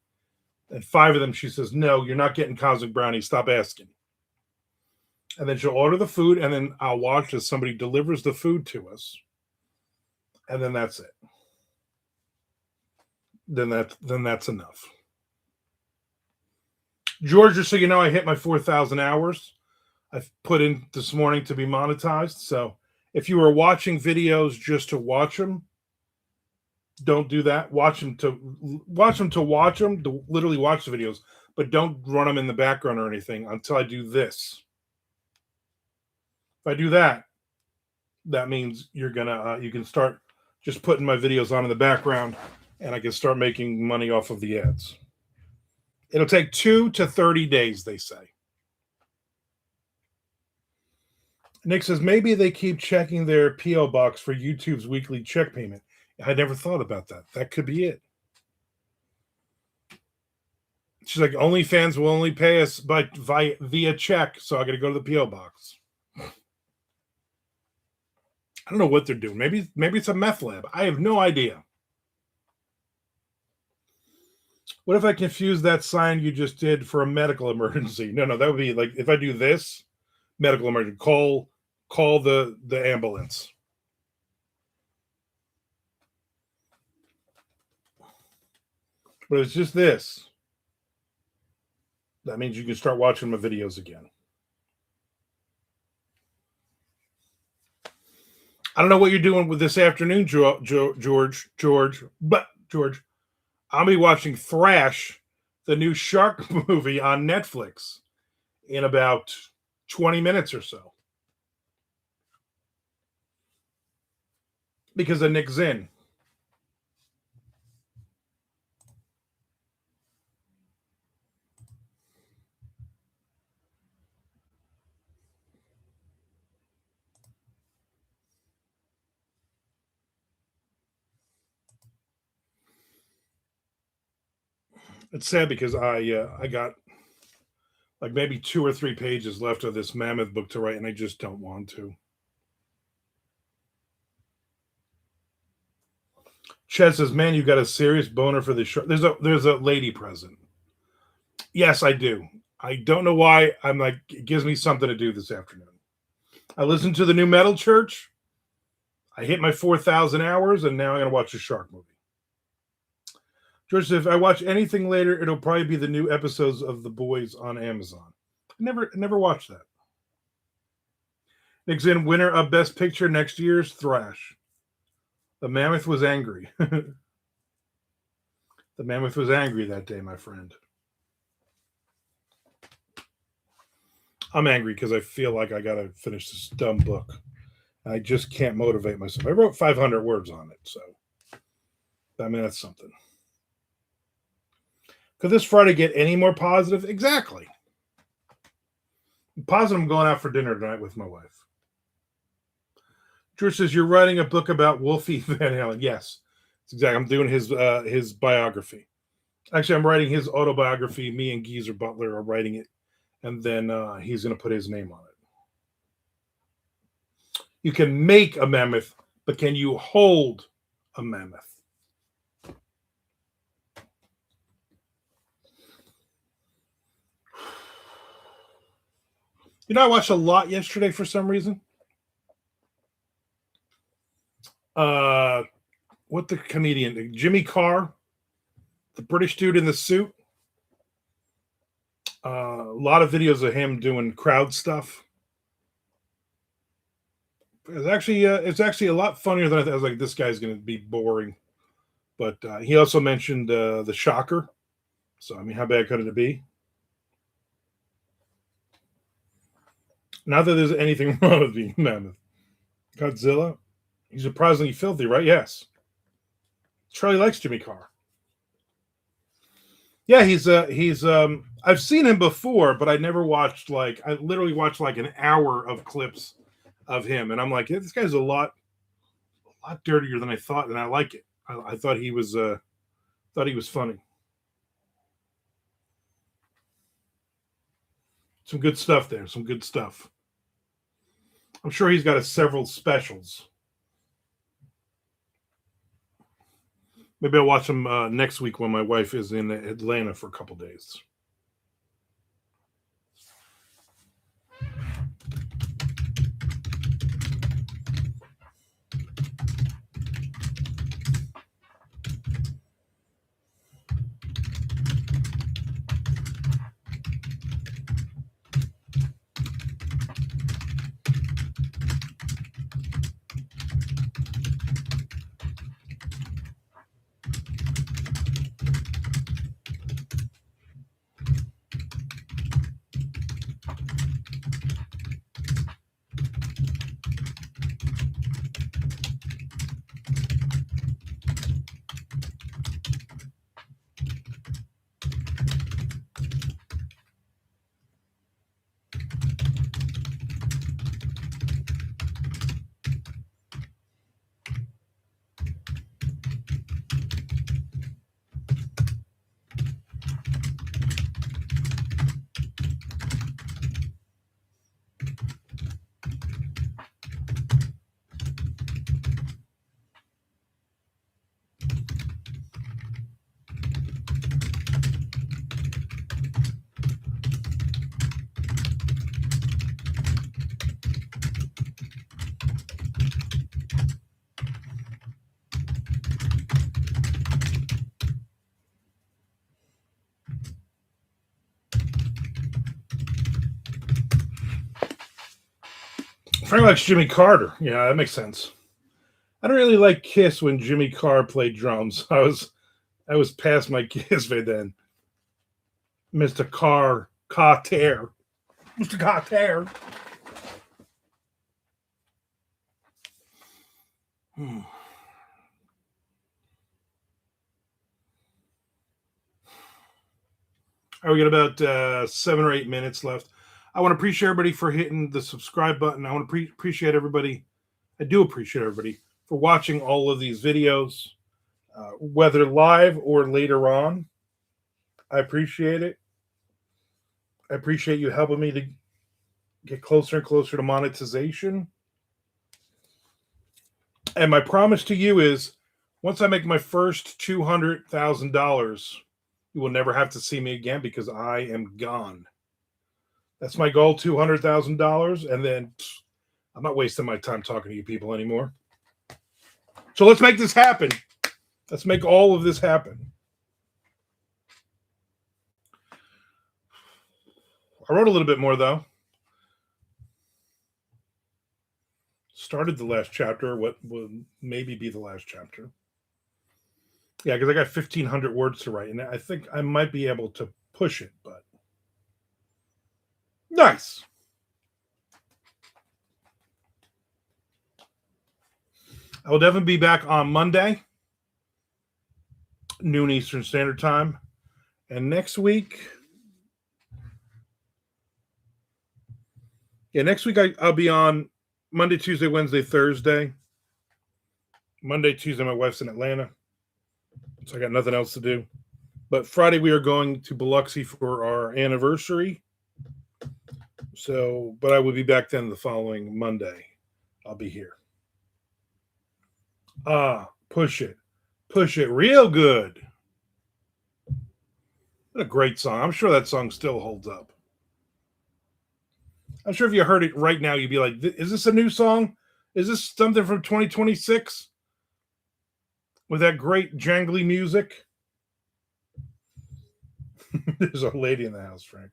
And five of them, she says, "No, you're not getting cosmic brownies. Stop asking." And then she'll order the food, and then I'll watch as somebody delivers the food to us. And then that's it. Then that's enough. Georgia, so you know, I hit my 4,000 hours. I've put in this morning to be monetized. So if you were watching videos just to watch them, don't do that. Watch them to literally watch the videos, but don't run them in the background or anything until I do this. If I do that, that means you can start just putting my videos on in the background, and I can start making money off of the ads. It'll take 2 to 30 days, they say. Nick says maybe they keep checking their PO box for YouTube's weekly check payment. I never thought about that. That could be it. She's like, OnlyFans will only pay us via check, so I got to go to the PO box. I don't know what they're doing. Maybe it's a meth lab. I have no idea. What if I confuse that sign you just did for a medical emergency? No, that would be like if I do this, medical emergency, call the ambulance. But it's just this. That means you can start watching my videos again. I don't know what you're doing with this afternoon, George. But George, I'll be watching Thrash, the new shark movie on Netflix, in about 20 minutes or so. Because of Nick Zinn. It's sad because I got like maybe 2 or 3 pages left of this mammoth book to write, and I just don't want to. Chet says, "Man, you got a serious boner for this show." There's a lady present. Yes, I do. I don't know why. I'm like, it gives me something to do this afternoon. I listened to the new Metal Church. I hit my 4,000 hours, and now I'm gonna watch a shark movie. George said, "If I watch anything later, it'll probably be the new episodes of The Boys on Amazon." Never watched that. Nick's in winner of Best Picture next year's Thrash. The mammoth was angry. The mammoth was angry that day, my friend. I'm angry because I feel like I got to finish this dumb book. I just can't motivate myself. I wrote 500 words on it, so I mean, that's something. Could this Friday get any more positive? Exactly. Positive, I'm going out for dinner tonight with my wife. George says, "You're writing a book about Wolfie Van Halen." Yes, it's exactly. I'm doing his biography. Actually, I'm writing his autobiography. Me and Geezer Butler are writing it, and then he's going to put his name on it. You can make a mammoth, but can you hold a mammoth? You know, I watched a lot yesterday for some reason. What the comedian? Jimmy Carr, the British dude in the suit. A lot of videos of him doing crowd stuff. It's actually a lot funnier than I thought. I was like, this guy's going to be boring. But he also mentioned the Shocker. So I mean, how bad could it be? Not that there's anything wrong with being mammoth. Godzilla, he's surprisingly filthy, right? Yes. Charlie likes Jimmy Carr. Yeah, he's I've seen him before, but I never watched like I literally watched like an hour of clips of him, and I'm like, yeah, this guy's a lot dirtier than I thought, and I like it. I thought he was funny. Some good stuff there. Some good stuff. I'm sure he's got several specials. Maybe I'll watch him next week when my wife is in Atlanta for a couple days. Frank likes Jimmy Carter. Yeah, that makes sense. I don't really like Kiss when Jimmy Carr played drums. I was past my Kiss by then. Mr. Carter. Mr. Carter. Hmm. All right, we got about 7 or 8 minutes left. I want to appreciate everybody for hitting the subscribe button. I want to appreciate everybody. I do appreciate everybody for watching all of these videos, whether live or later on. I appreciate it. I appreciate you helping me to get closer and closer to monetization. And my promise to you is once I make my first $200,000, you will never have to see me again because I am gone. That's my goal, $200,000. And then I'm not wasting my time talking to you people anymore. So let's make this happen. Let's make all of this happen. I wrote a little bit more, though. Started the last chapter, what will maybe be the last chapter. Yeah, because I got 1,500 words to write, and I think I might be able to push it, but nice. I will definitely be back on Monday, noon Eastern Standard Time. And next week, I'll be on Monday, Tuesday, Wednesday, Thursday. Monday, Tuesday, my wife's in Atlanta, so I got nothing else to do. But Friday, we are going to Biloxi for our anniversary. So, but I will be back then the following Monday. I'll be here. Push it. Push it real good. What a great song. I'm sure that song still holds up. I'm sure if you heard it right now, you'd be like, is this a new song? Is this something from 2026? With that great jangly music? There's a lady in the house, Frank.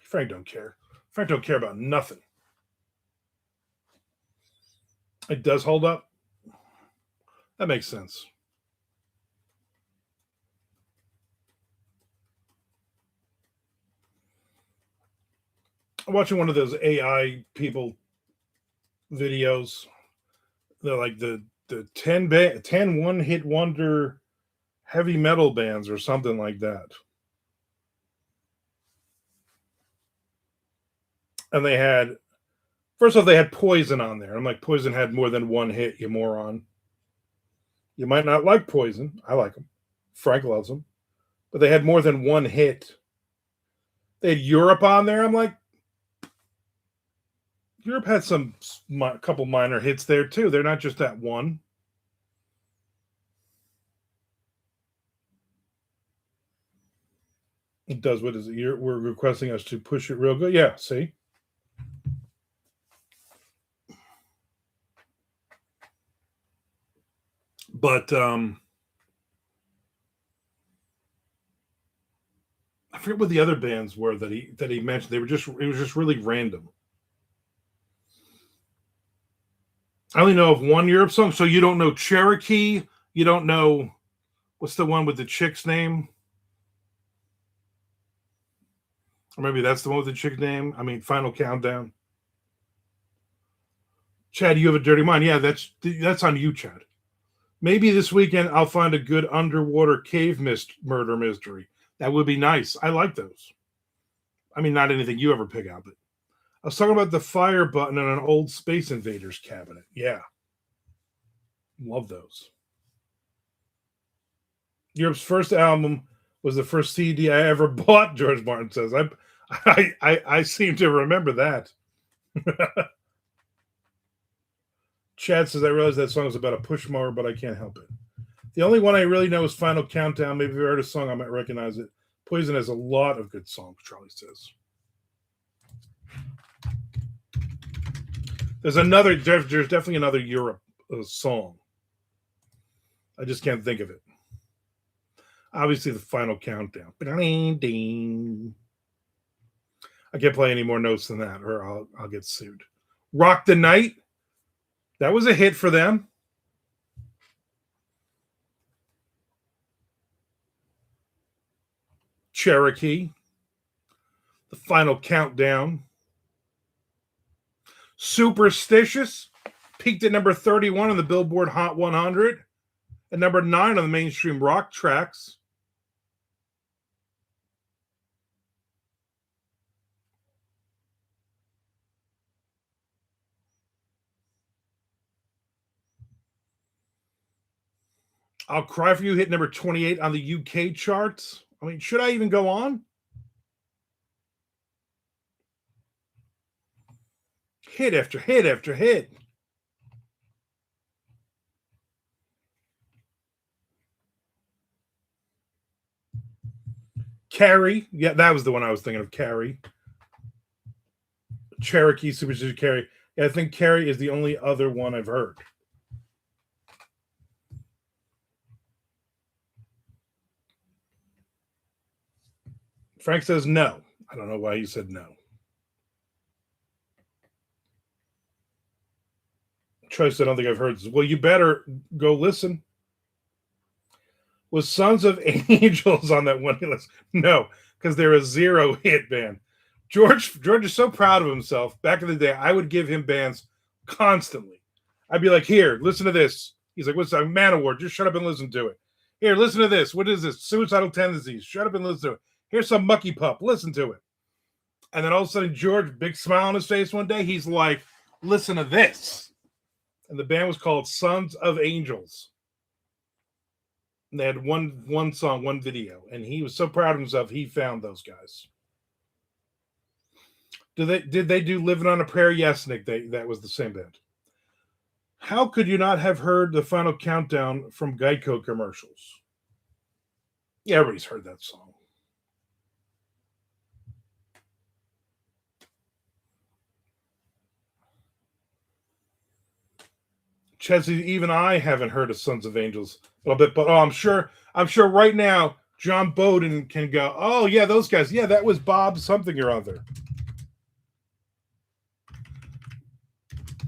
Frank don't care. Frank don't care about nothing. It does hold up. That makes sense. I'm watching one of those AI people videos. They're like the the 10 one-hit wonder heavy metal bands or something like that. And they had, first off, they had Poison on there. I'm like, Poison had more than one hit, you moron. You might not like Poison. I like them. Frank loves them. But they had more than one hit. They had Europe on there. I'm like, Europe had some couple minor hits there too. They're not just that one. It does. What is it? We're requesting us to push it real good. Yeah, see? But I forget what the other bands were that he mentioned. It was just really random. I only know of one Europe song, so you don't know Cherokee. You don't know what's the one with the chick's name, or maybe that's the one with the chick's name. I mean, Final Countdown. Chad, you have a dirty mind. Yeah, that's on you, Chad. Maybe this weekend I'll find a good underwater cave murder mystery. That would be nice. I like those. I mean, not anything you ever pick out, but I was talking about the fire button on an old Space Invaders cabinet. Yeah. Love those. Europe's first album was the first CD I ever bought, George Martin says. I seem to remember that. Chad says, I realize that song is about a push mower, but I can't help it. The only one I really know is Final Countdown. Maybe if I heard a song, I might recognize it. Poison has a lot of good songs, Charlie says. There's definitely another Europe song. I just can't think of it. Obviously, the Final Countdown. I can't play any more notes than that, or I'll get sued. Rock the Night. That was a hit for them. Cherokee. The Final Countdown. Superstitious. Peaked at number 31 on the Billboard Hot 100. And number 9 on the mainstream rock tracks. I'll Cry For You hit number 28 on the UK charts. I mean, should I even go on? Hit after hit after hit. Carrie. Yeah, that was the one I was thinking of. Carrie. Cherokee, Superstitious, Carrie. Yeah, I think Carrie is the only other one I've heard. Frank says no. I don't know why he said no. Choice I don't think I've heard. Well, you better go listen. Was Sons of Angels on that one list? No, because they're a 0 hit band. George is so proud of himself. Back in the day, I would give him bands constantly. I'd be like, here, listen to this. He's like, what's that? Manowar. Just shut up and listen to it. Here, listen to this. What is this? Suicidal Tendencies. Shut up and listen to it. Here's some Mucky Pup. Listen to it. And then all of a sudden, George, big smile on his face one day, he's like, listen to this. And the band was called Sons of Angels. And they had one song, one video. And he was so proud of himself, he found those guys. Did they do Living on a Prayer? Yes, Nick, that was the same band. How could you not have heard the Final Countdown from Geico commercials? Yeah, everybody's heard that song. Chelsea, even I haven't heard of Sons of Angels a little bit, but I'm sure right now John Bowden can go, oh yeah, those guys. Yeah, that was Bob something or other.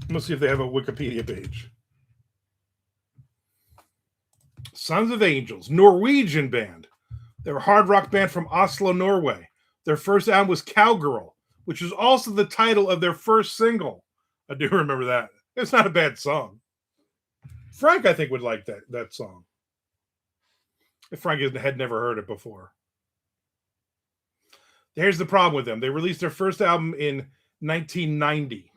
Let's see if they have a Wikipedia page. Sons of Angels, Norwegian band. They're a hard rock band from Oslo, Norway. Their first album was Cowgirl, which was also the title of their first single. I do remember that. It's not a bad song. Frank, I think, would like that song. If Frank had never heard it before. Here's the problem with them. They released their first album in 1990.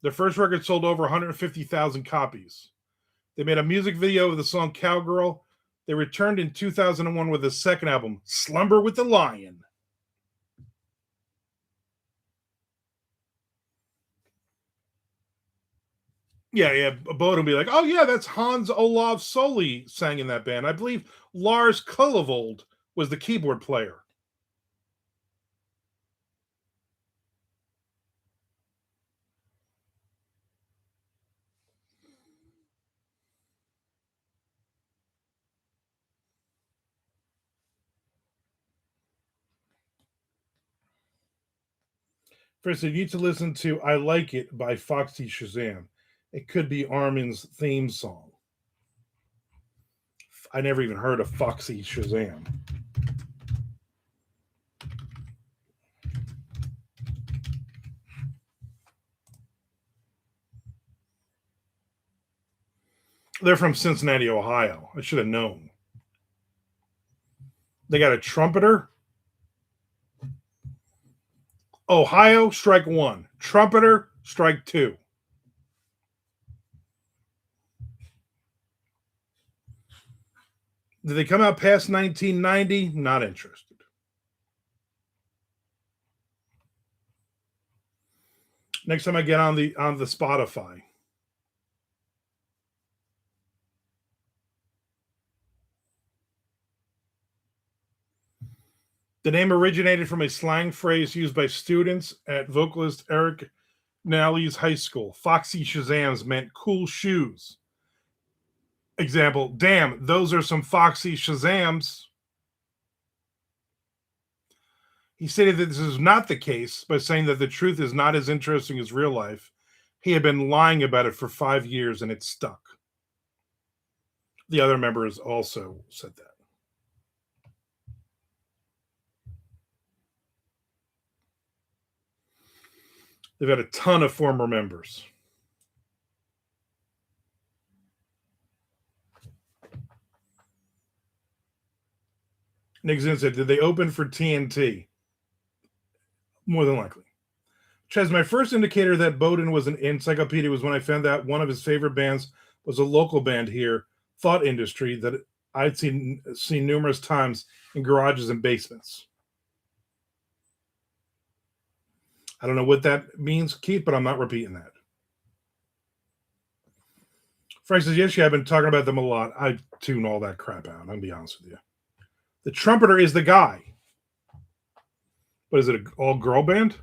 Their first record sold over 150,000 copies. They made a music video of the song Cowgirl. They returned in 2001 with a second album, Slumber with the Lion. Yeah. Bode will be like, oh, yeah, that's Hans Olav Soli sang in that band. I believe Lars Kullevold was the keyboard player. First, you need to listen to I Like It by Foxy Shazam. It could be Armin's theme song. I never even heard of Foxy Shazam. They're from Cincinnati, Ohio. I should have known. They got a trumpeter. Ohio, strike one. Trumpeter, strike two. Did they come out past 1990? Not interested. Next time I get on the Spotify. The name originated from a slang phrase used by students at vocalist Eric Nally's high school. Foxy Shazams meant cool shoes. Example, damn, those are some Foxy Shazams. He stated that this is not the case by saying that the truth is not as interesting as real life. He had been lying about it for 5 years and it stuck. The other members also said that. They've had a ton of former members. Nick Zinn said, did they open for TNT? More than likely. Chaz, my first indicator that Bowden was an encyclopedia was when I found out one of his favorite bands was a local band here, Thought Industry, that I'd seen numerous times in garages and basements. I don't know what that means, Keith, but I'm not repeating that. Frank says, yes, yeah, I've been talking about them a lot. I tune all that crap out, I'll be honest with you. The trumpeter is the guy. But is it an all-girl band?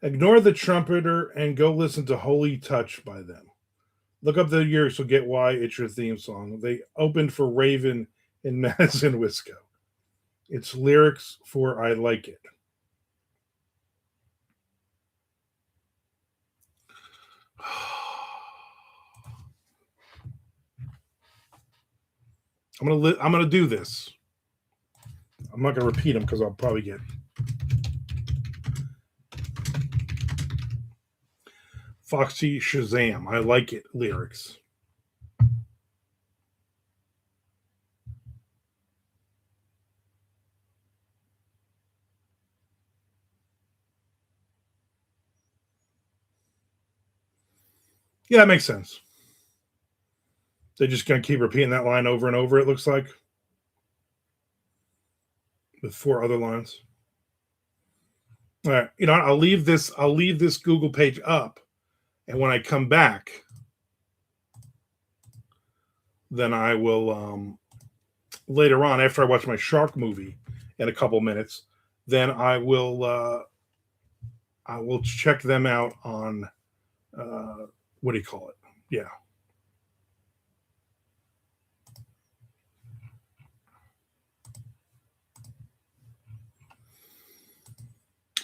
Ignore the trumpeter and go listen to Holy Touch by them. Look up the lyrics, you'll get why it's your theme song. They opened for Raven in Madison, Wisconsin. It's lyrics for I Like It. I'm gonna do this. I'm not gonna repeat them because I'll probably get Foxy Shazam. I Like It lyrics. Yeah, that makes sense. They're just gonna keep repeating that line over and over. It looks like with 4 other lines. All right, I'll leave this Google page up, and when I come back, then I will later on, after I watch my shark movie in a couple minutes, then I will check them out on what do you call it? Yeah.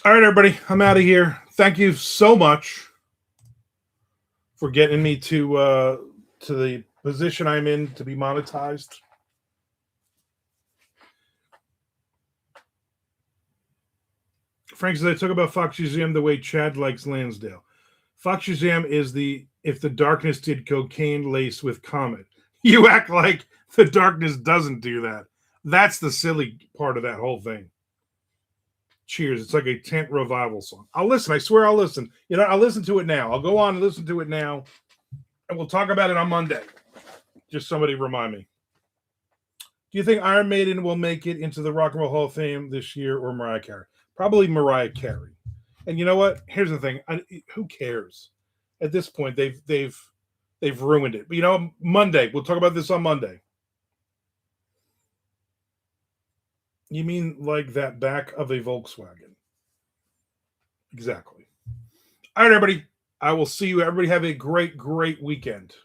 All right, everybody, I'm out of here. Thank you so much for getting me to the position I'm in to be monetized. Frank says I talk about Fox Museum the way Chad likes Lansdale. Fox Museum is the if the darkness did cocaine laced with Comet. You act like the darkness doesn't do that. That's the silly part of that whole thing. Cheers. It's like a tent revival song. I'll listen. I swear I'll listen. You know, I'll listen to it now. I'll go on and listen to it now. And we'll talk about it on Monday. Just somebody remind me. Do you think Iron Maiden will make it into the Rock and Roll Hall of Fame this year or Mariah Carey? Probably Mariah Carey. And you know what? Here's the thing. Who cares? At this point, they've ruined it. But you know, Monday. We'll talk about this on Monday. You mean like that back of a Volkswagen? Exactly. All right, everybody. I will see you. Everybody have a great, great weekend.